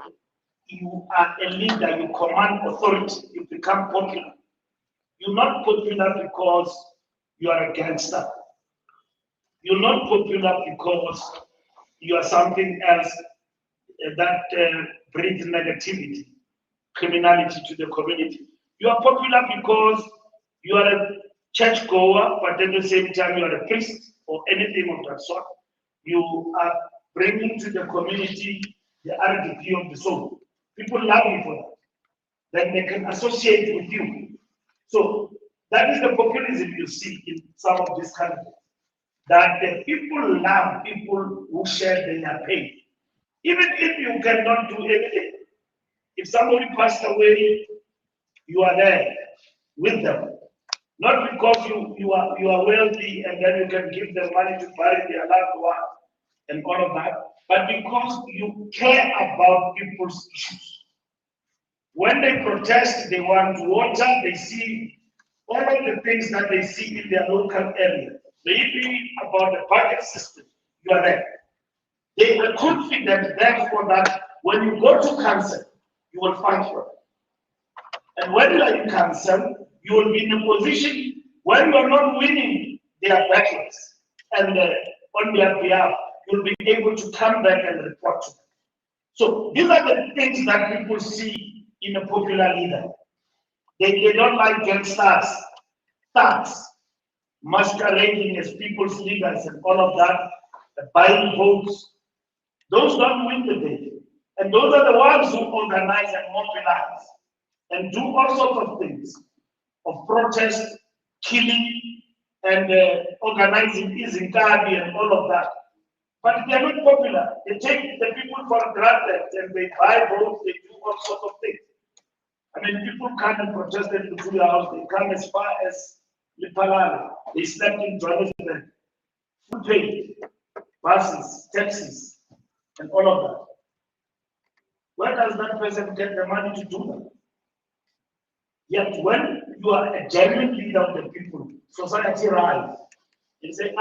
B: You are a leader. You command authority. You become popular. You're not popular because you are a gangster. You're not popular because you are something else that brings negativity, criminality to the community. You are popular because you are a churchgoer, but at the same time you are a priest or anything of that sort. You are bringing to the community the RDP of the soul. People love you for that. Then they can associate with you. So that is the populism you see in some of these countries. That the people love people who share their pain. Even if you cannot do anything. If somebody passed away, you are there with them. Not because you are wealthy and then you can give them money to bury their loved one and all of that, but because you care about people's issues. When they protest, they want water, they see all of the things that they see in their local area. Maybe about the budget system, you are there. They are confident, therefore, that when you go to council, you will fight for it. And when you are in council, you will be in a position when you are not winning their battles and on their behalf, you'll be able to come back and report to them. So these are the things that people see in a popular leader. They don't like gangsters, thugs, masquerading as people's leaders and all of that, buying votes. Those don't win the day. And those are the ones who organize and mobilize and do all sorts of things of protest, killing, and organizing Izinkadi and all of that. But they are not popular. They take the people for granted and they buy votes, they do all sorts of things. I mean, people come and protested in the house, they come as far as Lipalala, they slept in Johannesburg, food paid, buses, taxis, and all of that. Where does that person get the money to do that? Yet when you are a genuine leader of the people, society rise and say,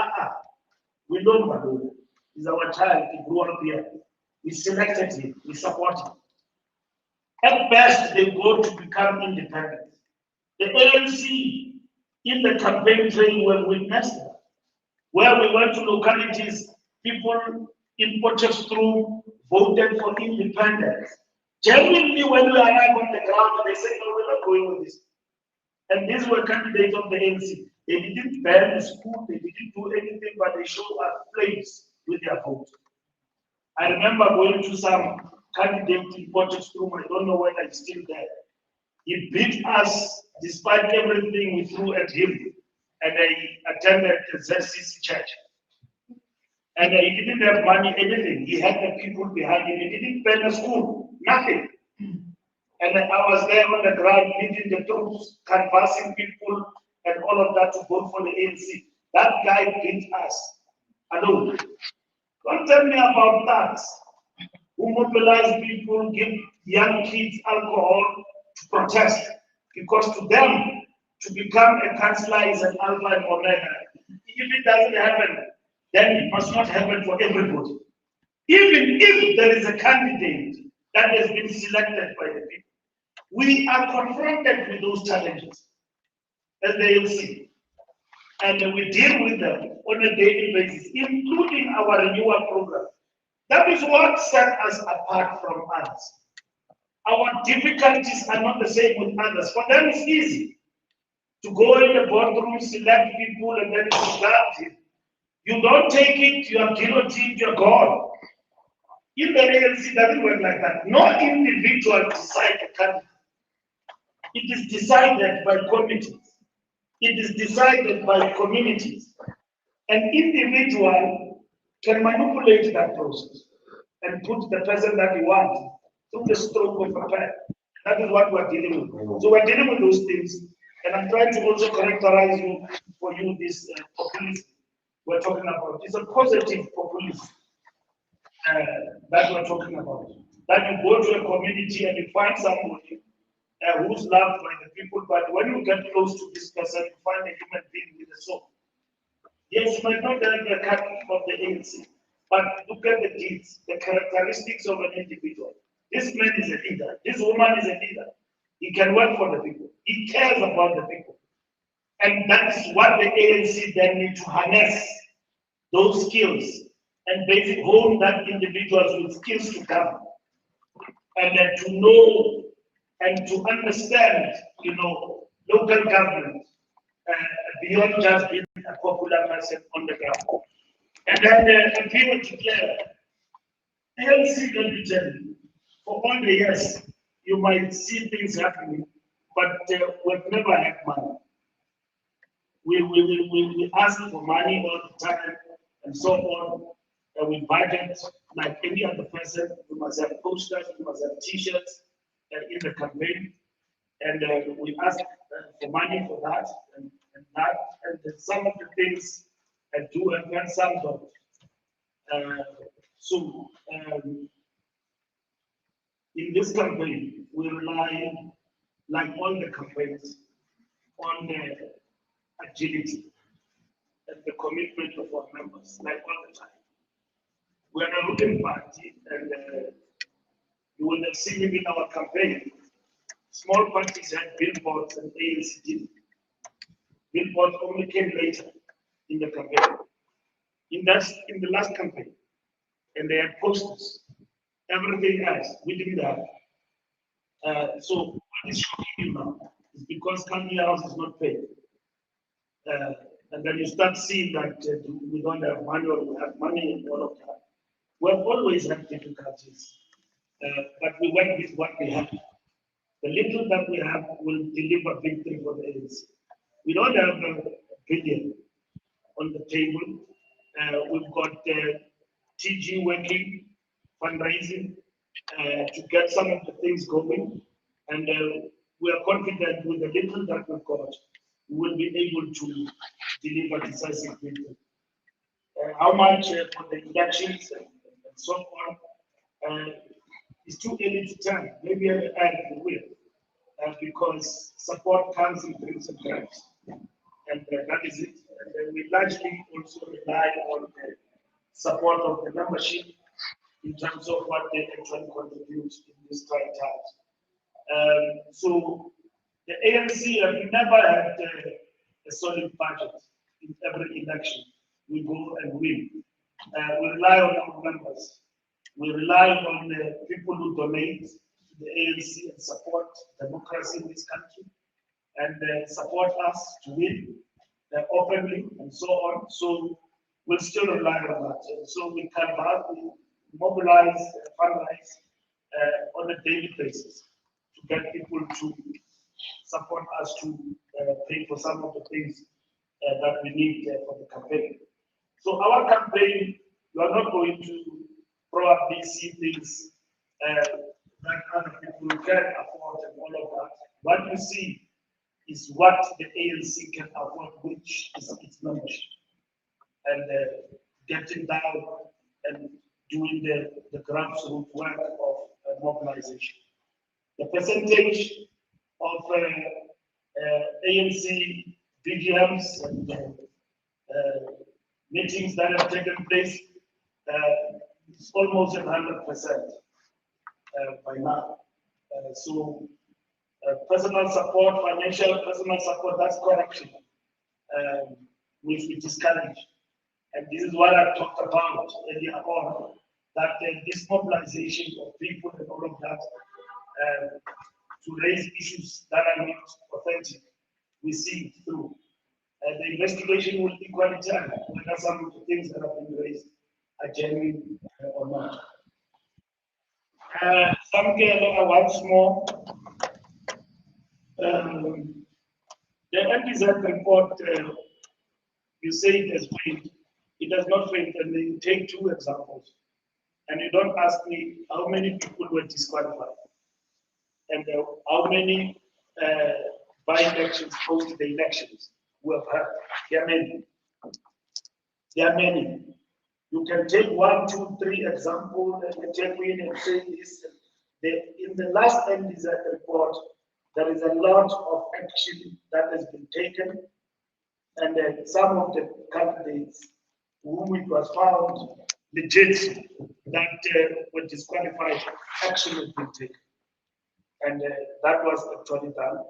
B: we know Mbalula. He's our child, he grew up here. We selected him, we support him. At best, they go to become independent. The ANC in the campaign trail were witnessed that. Where we went to localities, people in Potchefstroom voted for independence. Genuinely, when we arrive on the ground, they say, no, we're not going with this. And these were candidates of the ANC. They didn't ban the school, they didn't do anything, but they showed us flames with their vote. I remember going to some candidate in Potchefstroom, I don't know whether he's still there. He beat us despite everything we threw at him, and I attended the ZCC church. And he didn't have money, anything. He had the people behind him. He didn't build a school, nothing. And I was there on the ground leading the troops, canvassing people and all of that to vote for the ANC. That guy beat us alone. Don't tell me about that. Who mobilize people, give young kids alcohol to protest. Because to them, to become a councillor is an alpha and omega. If it doesn't happen, then it must not happen for everybody. Even if there is a candidate that has been selected by the people, we are confronted with those challenges as the ANC. And we deal with them on a daily basis, including our renewal program. That is what set us apart from others. Our difficulties are not the same with others. For them, it's easy to go in the boardroom, select people, and then it's done. You don't take it, you are guillotined, you're gone. In the ANC, it doesn't work like that. No individual decides the country. It is decided by committees. It is decided by communities. An individual can manipulate that process and put the person that he wants through the stroke of a pen. That is what we're dealing with. So we're dealing with those things, and I'm trying to also characterize you for you this populism we're talking about. It's a positive populism that we're talking about. That you go to a community and you find somebody who's loved by the people, but when you get close to this person, you find a human being with a soul. Yes, you might not have the character of the ANC, but look at the deeds, the characteristics of an individual. This man is a leader. This woman is a leader. He can work for the people. He cares about the people. And that's what the ANC then need to harness, those skills, and basically hone that individuals with skills to govern. And then to know and to understand, local government beyond just being a popular person on the ground. And then appeal to clear. ANC, let me tell you, for all the years, you might see things happening, but we've never had money. We ask for money all the time and so on. We budget like any other person. We must have posters, we must have t-shirts in the campaign. And we ask for money for that and that. And then some of the things do and then some don't. In this campaign, we rely, like all the campaigns, on the agility and the commitment of our members, like all the time. We are a ruling party, and you will have seen it in our campaign. Small parties had billboards and ANC didn't. Billboards only came later in the campaign. In the last campaign, and they had posters. Everything else we didn't have. So what is shocking you now is because Country House is not paid. And then you start seeing that we don't have money or we have money and all of that. We've always had difficulties, but we went with what we have. The little that we have will deliver victory for the ANC. We don't have a billion on the table. We've got TG working, fundraising to get some of the things going. And we are confident with the little that we've got, we will be able to deliver decisive victory. How much for the elections and so on, it's too early to tell. Maybe at the end we will, because support comes in dreams and drafts. And that is it. And we largely also rely on the support of the membership in terms of what they actually contribute in these trying times. So the ANC have never had a solid budget in every election. We go and win. We rely on our members. We rely on the people who donate to the ANC and support democracy in this country and support us to win openly and so on. So we'll still rely on that. And so we can mobilize, fundraise on a daily basis to get people to support us to pay for some of the things that we need for the campaign. So our campaign You are not going to probably see things that other people can afford and all of that. What you see is what the ANC can afford, which is its membership. And getting down and doing the grassroots work of mobilization. The percentage of ANC BGMs and meetings that have taken place is almost 100% by now. So personal support, financial personal support, that's corruption, which we discourage. And this is what I talked about earlier on, that this mobilization of people and all of that to raise issues that are not authentic, we see it through. The investigation will equally tell whether some of the things that have been raised are genuine or not. Once more, the NDZ report, you say it has failed. It does not fail, and then you take two examples, and you don't ask me how many people were disqualified, and how many by-elections post the elections we have had. There are many. There are many. You can take 1, 2, 3 examples, and you take in and say this. In the last NDZ report, there is a lot of action that has been taken, and some of the candidates whom it was found legit that were disqualified, action has been taken. And that was actually done.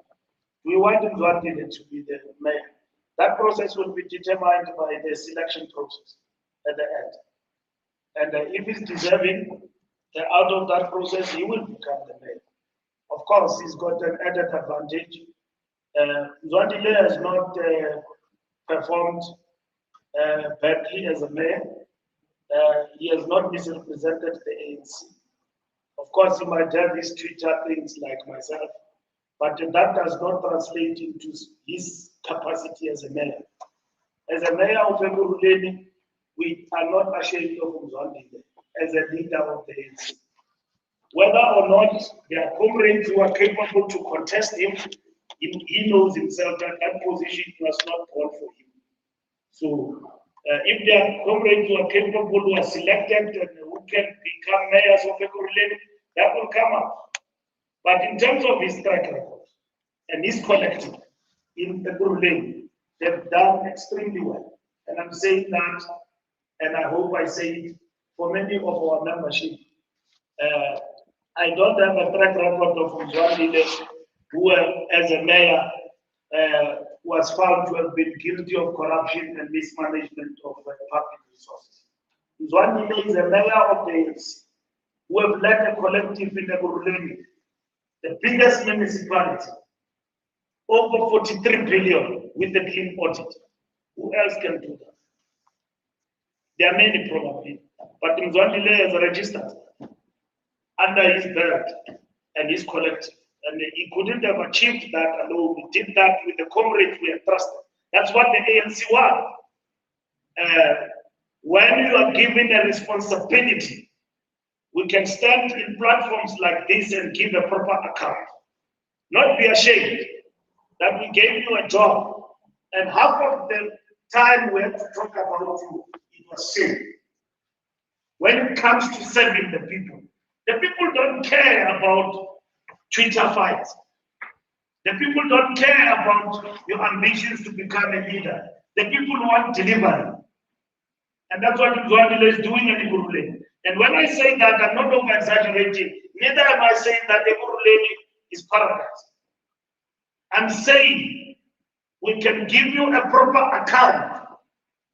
B: We wanted Mzwandile to be the mayor. That process will be determined by the selection process at the end. And if he's deserving, out of that process, he will become the mayor. Of course, he's got an added advantage. Mzwandile has not performed badly as a mayor. He has not misrepresented the ANC. Of course, he might have his Twitter things like myself, but that does not translate into his capacity as a mayor. As a mayor of Ekurhuleni, we are not ashamed of Mzwandile as a leader of the ANC. Whether or not there are comrades who are capable to contest him, he knows himself that that position was not born for him. So if there are comrades who are capable, who are selected, and who can become mayors of Ekurhuleni, that will come up. But in terms of his track record and his collective in Ekurhuleni, they've done extremely well. And I'm saying that, and I hope I say it for many of our membership. I don't have a track record of Mzwandile who, as a mayor, was found to have been guilty of corruption and mismanagement of public resources. Mzwandile is a mayor of the ANC who have led a collective in Ekurhuleni, the biggest municipality, over 43 billion with the clean audit. Who else can do that? There are many probably, but Mzwandile is registered under his belt and his collective. And he couldn't have achieved that alone. He did that with the comrades we have trusted. That's what the ANC want. When you are given a responsibility, we can stand in platforms like this and give a proper account. Not be ashamed that we gave you a job, and half of the time we had to talk about you, it was shame. When it comes to serving the people don't care about Twitter fights. The people don't care about your ambitions to become a leader. The people want delivery. And that's what Mzwandile is doing in Ekurhuleni. And when I say that, I'm not over exaggerating. Neither am I saying that Ekurhuleni is paradise. I'm saying we can give you a proper account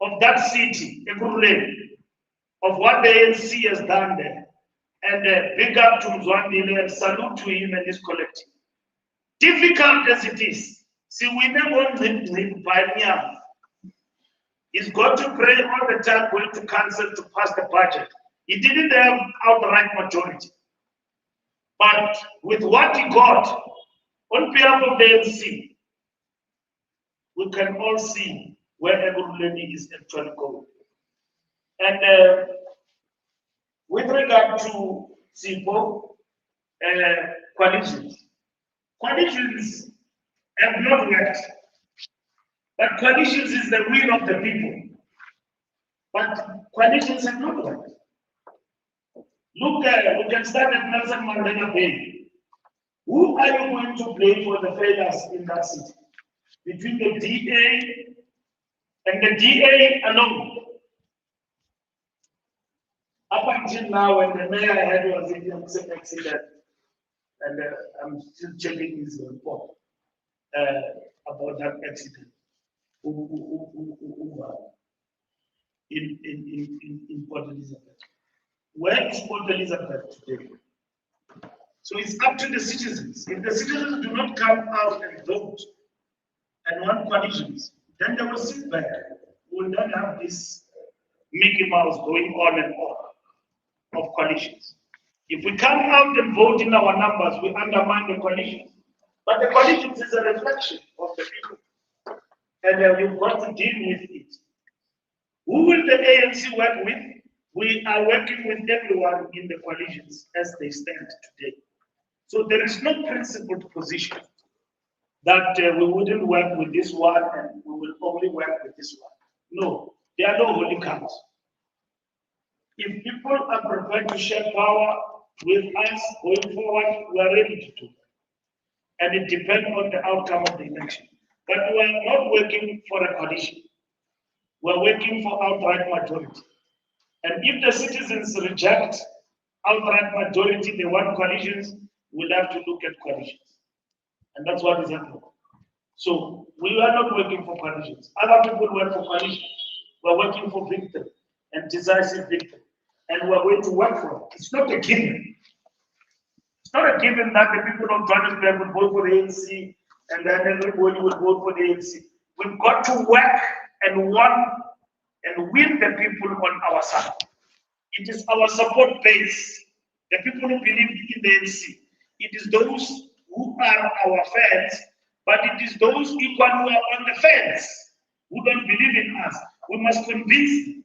B: of that city, Ekurhuleni, of what the ANC has done there. And big up to Mzwandile and salute to him and his collective. Difficult as it is, see, we never by he's got to pray all the time going to council to pass the budget. He didn't have outright majority. But with what he got, on behalf of the ANC, we can all see where Ekurhuleni is actually going. And with regard to simple coalitions, coalitions have not worked. But coalitions is the will of the people. But coalitions have not worked. Look, we can start at Nelson Mandela Bay. Who are you going to blame for the failures in that city? Between the DA and the DA alone. Up until now, when the mayor had was in the accident, and I'm still checking his report about that accident in Port Elizabeth. Where is Port Elizabeth today? So it's up to the citizens. If the citizens do not come out and vote and want coalitions, then they will sit back. We will not have this Mickey Mouse going on and on of coalitions. If we come out and vote in our numbers, we undermine the coalitions. But the coalitions is a reflection of the people. And you've got to deal with it. Who will the ANC work with? We are working with everyone in the coalitions as they stand today. So there is no principled position that we wouldn't work with this one and we will only work with this one. No, there are no holy cows. If people are prepared to share power with us going forward, we are ready to do it. And it depends on the outcome of the election. But we are not working for a coalition. We are working for outright majority. And if the citizens reject outright majority, they want coalitions, we'll have to look at coalitions. And that's what is happening. So we are not working for coalitions. Other people work for coalitions. We're working for victory and decisive victory. And we're going to work for it. It's not a given. It's not a given that the people of Johannesburg will vote for the ANC and then everybody will vote for the ANC. We've got to work and win the people on our side. It is our support base, the people who believe in the ANC. It is those who are our fans, but it is those equal who are on the fence, who don't believe in us. We must convince them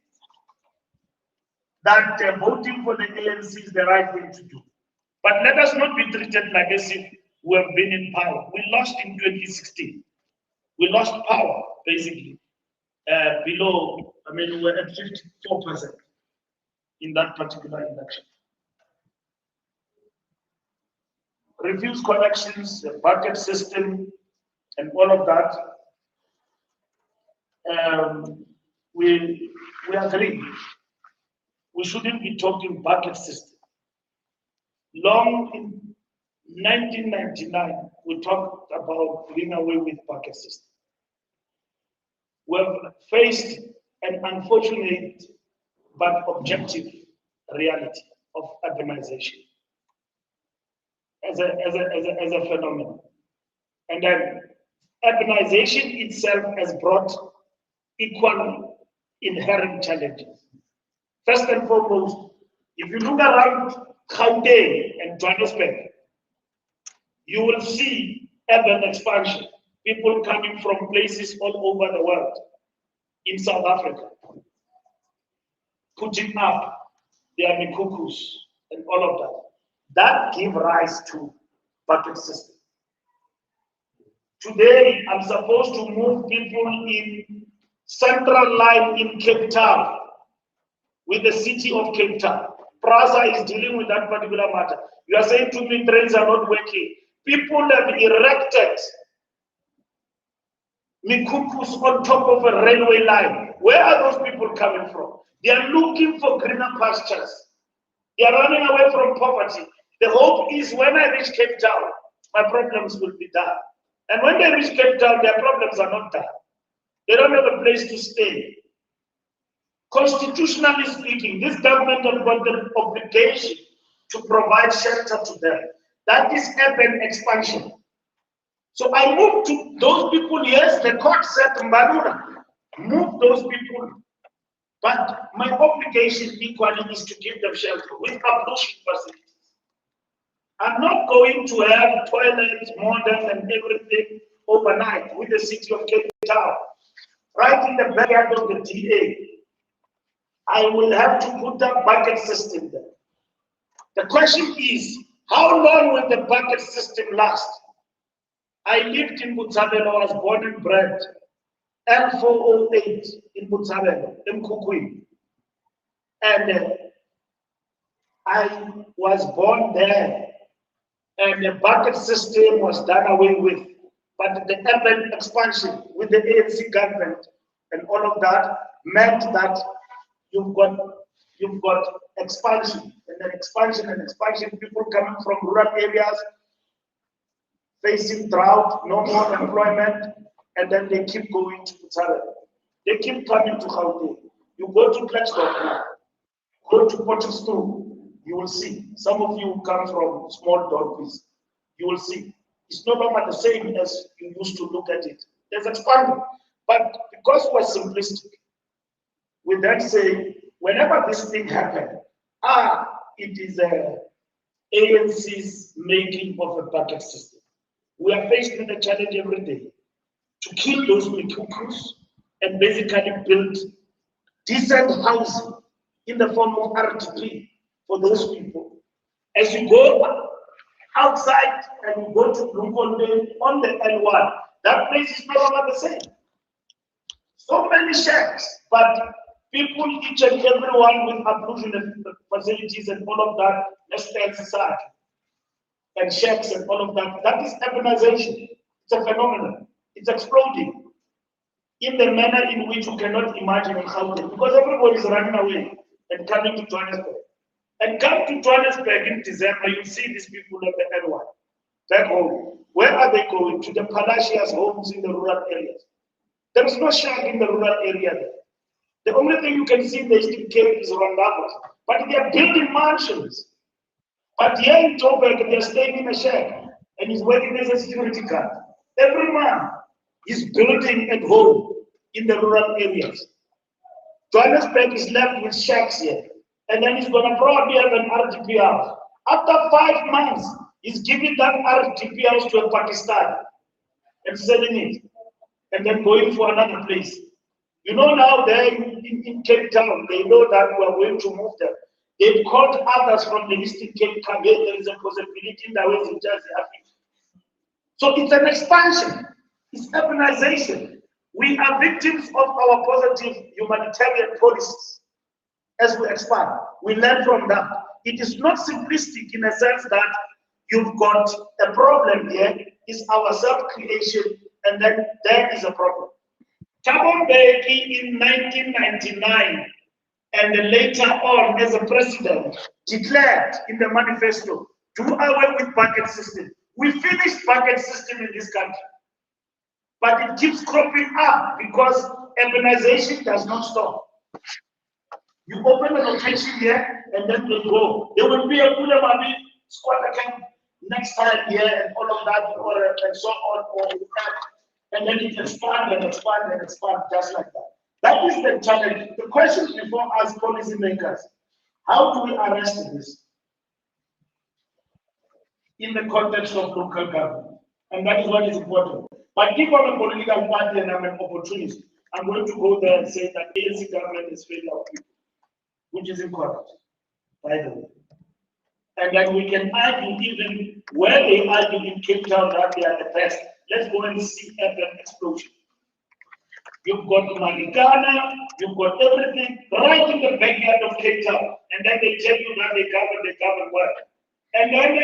B: that voting for the ANC is the right thing to do. But let us not be treated like as if we have been in power. We lost in 2016. We lost power, basically, we were at 54% in that particular election. Refuse collections, the bucket system, and all of that, we agree. We shouldn't be talking bucket system. Long in 1999, we talked about doing away with bucket system. We have faced an unfortunate but objective reality of urbanization as a phenomenon. And then urbanization itself has brought equal inherent challenges. First and foremost, if you look around Gauteng and Johannesburg, you will see urban expansion, people coming from places all over the world, in South Africa, putting up their mikukus and all of that. That gives rise to bucket system. Today, I'm supposed to move people in Central Line in Cape Town with the city of Cape Town. PRASA is dealing with that particular matter. You are saying to me trains are not working. People have erected mikukus on top of a railway line. Where are those people coming from? They are looking for greener pastures. They are running away from poverty. The hope is when I reach Cape Town, my problems will be done. And when they reach Cape Town, their problems are not done. They don't have a place to stay. Constitutionally speaking, this government has got the obligation to provide shelter to them. That is urban expansion. So I move to those people, yes, the court said Mbalula, move those people. But my obligation equally is to give them shelter with ablution facilities. I'm not going to have toilets, modern and everything overnight with the city of Cape Town. Right in the backyard of the DA. I will have to put that bucket system there. The question is, how long will the bucket system last? I lived in Botshabelo, I was born and bred, L408 in Botshabelo, in Kukwini. And I was born there, and the bucket system was done away with. But the urban expansion with the ANC government and all of that meant that you've got expansion and then expansion and expansion, people coming from rural areas facing drought, no more employment, and then they keep going to Botshabelo. They keep coming to Gauteng. You go to Klerksdorp now, go to Potchefstroom, you will see. Some of you come from small dorpies, you will see. It's no longer the same as you used to look at it. There's expanding. But because we're simplistic, we then say, whenever this thing happened, it is ANC's making of a bucket system. We are faced with a challenge every day to kill those mikukus and basically build decent housing in the form of RTP for those people. As you go outside and you go to Bloemfontein on the L1, that place is no longer the same. So many shacks, but people, each and everyone with ablution facilities and all of that, let's stay in society. And shacks and all of that. That is urbanization. It's a phenomenon. It's exploding in the manner in which you cannot imagine in Gauteng, because everybody is running away and coming to Johannesburg. And come to Johannesburg in December, you see these people on the L1 back home. Where are they going? To the palacios homes in the rural areas. There is no shack in the rural area there. The only thing you can see in the Eastern Cape is Rondabos, but they are building mansions. But here in Joburg, they're staying in a shack and he's working as a security guard. Every man is building at home in the rural areas. Johannesburg is left with shacks here, and then he's going to probably have an RTP house. After 5 months, he's giving that RTP house to a Pakistan and selling it, and then going for another place. You know, now they're in Cape Town, they know that we are going to move them. They've called others from the Eastern Cape. There is a possibility in the West in Jersey. So it's an expansion, it's urbanization. We are victims of our positive humanitarian policies as we expand. We learn from that. It is not simplistic in a sense that you've got a problem here, it's our self-creation, and then there is a problem. Thabo Mbeki in 1999 and later on as a president declared in the manifesto, do away with bucket system. We finished bucket system in this country, but it keeps cropping up because urbanization does not stop. You open a location here and then they go. There will be a Kulemabi squatter camp next time here and all of that, and so on, and then it expand and expand and expand just like that. That is the challenge. The question before us policymakers, how do we arrest this in the context of local government? And that is what is important. But if I'm a political party and I'm an opportunist, I'm going to go there and say that ANC government is failing our people, which is incorrect, by the way. And then we can argue even where they argue in Cape Town that they are the best. Let's go and see urban explosion. You've got Marikana, you've got everything right in the backyard of Cape Town, and then they tell you that they govern well. And then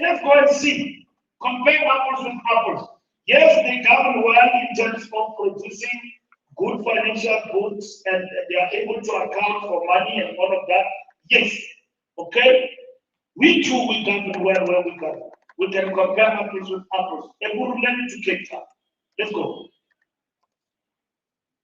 B: let's go and see, compare apples with apples. Yes, they govern well in terms of producing good financial goods, and they are able to account for money and all of that. Yes, okay. We too, we govern well where we govern. We can compare apples with apples. And we'll learn to Cape Town. Let's go.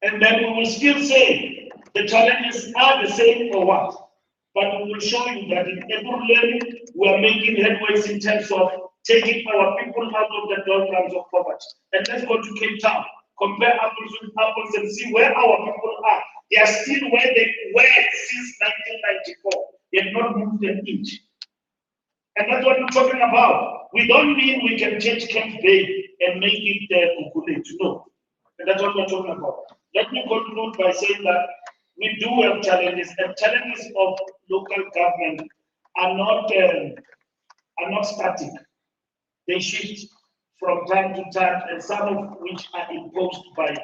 B: And then we will still say the challenges are the same or what. But we will show you that in Ekurhuleni, we are making headways in terms of taking our people out of the doldrums of poverty. And let's go to Cape Town, compare apples with apples and see where our people are. They are still where they were since 1994. They have not moved an inch. And that's what we're talking about. We don't mean we can change Camp Bay and make it Kukulet. No. And that's what we're talking about. Let me conclude by saying that we do have challenges, and challenges of local government are not static. They shift from time to time, and some of which are imposed by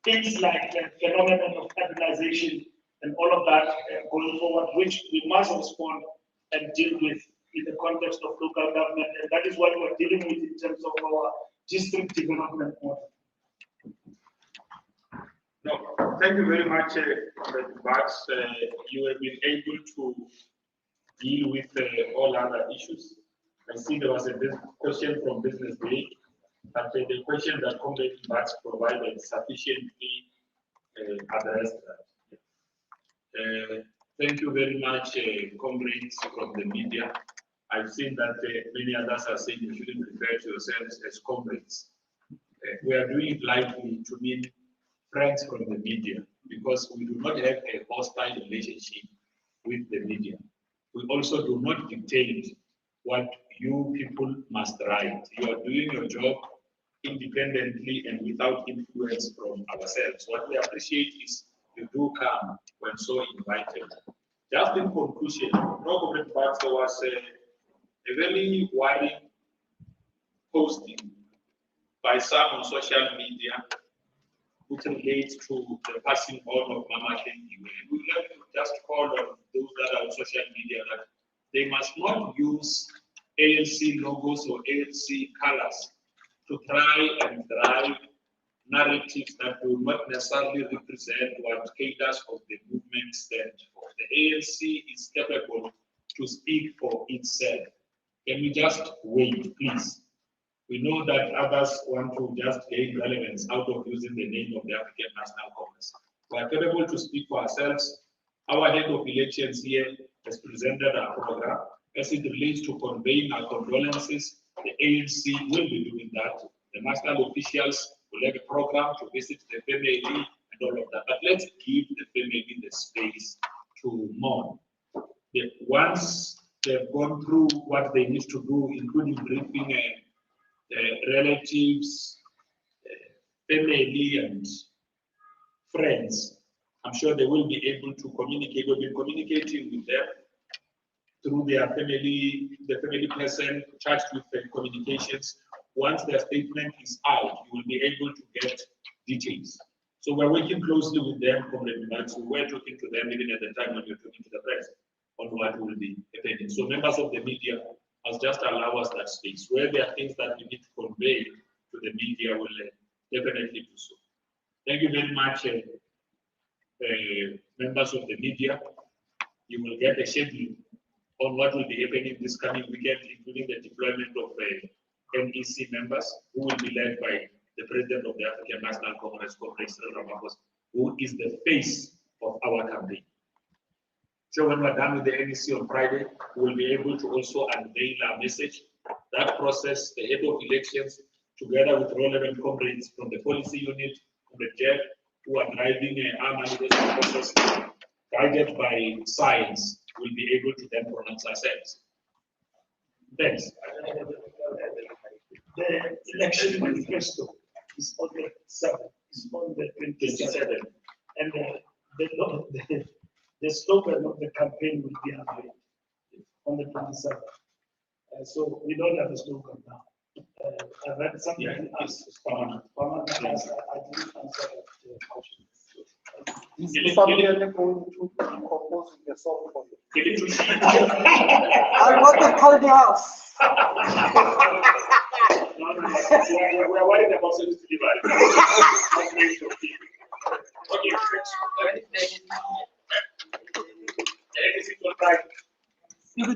B: things like the phenomenon of urbanization and all of that going forward, which we must respond and deal with in the context of local government. And that is what we're dealing with in terms of our district development model.
A: No, thank you very much, Bax. You have been able to deal with all other issues. I see there was a question from Business Day, but the question that Comrade Bax provided sufficiently addressed that. Thank you very much, comrades from the media. I've seen that many others are saying you shouldn't refer to yourselves as comrades. We are doing it lightly to mean friends from the media, because we do not have a hostile relationship with the media. We also do not dictate what you people must write. You are doing your job independently and without influence from ourselves. What we appreciate is you do come when so invited. Just in conclusion, Comrade Bax, there was a very worrying posting by some on social media which relates to the passing on of Mama Kengiwe. We would like to just call on those that are on social media that they must not use ANC logos or ANC colors to try and drive narratives that do not necessarily represent what cadres of the movement stand for. The ANC is capable to speak for itself. Can we just wait, please? We know that others want to just gain relevance out of using the name of the African National Congress. We are capable to speak for ourselves. Our head of elections here has presented our program. As it relates to conveying our condolences, the ANC will be doing that. The national officials will have a program to visit the family and all of that. But let's give the family the space to mourn. Once they've gone through what they need to do, including briefing relatives, family, and friends, I'm sure they will be able to communicate. We've been communicating with them through their family, the family person charged with the communications. Once their statement is out, you will be able to get details. So we're working closely with them, Comrade Bax. We were talking to them even at the time when we were talking to the press on what will be happening. So members of the media must just allow us that space. Where there are things that we need to convey to the media, we'll definitely do so. Thank you very much, members of the media. You will get a schedule on what will be happening this coming weekend, including the deployment of NEC members, who will be led by the President of the African National Congress, Comrade Ramaphosa, who is the face of our campaign. So when we're done with the NEC on Friday, we will be able to also unveil our message. That process, the head of elections, together with relevant comrades from the policy unit, from the Jeff, who are driving our manifesto process, guided by science, will be able to then pronounce ourselves. Thanks.
B: The election manifesto is on the 7th, is on the 27th, and the slogan of the campaign will be unveiled on the 27th. So we don't have a slogan now. I've had something asked. I didn't answer that question.
E: Is somebody going to compose the song for you?
D: I want the party house.
A: We're worried about service delivery.
D: Is it better? Is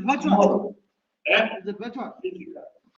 D: it better?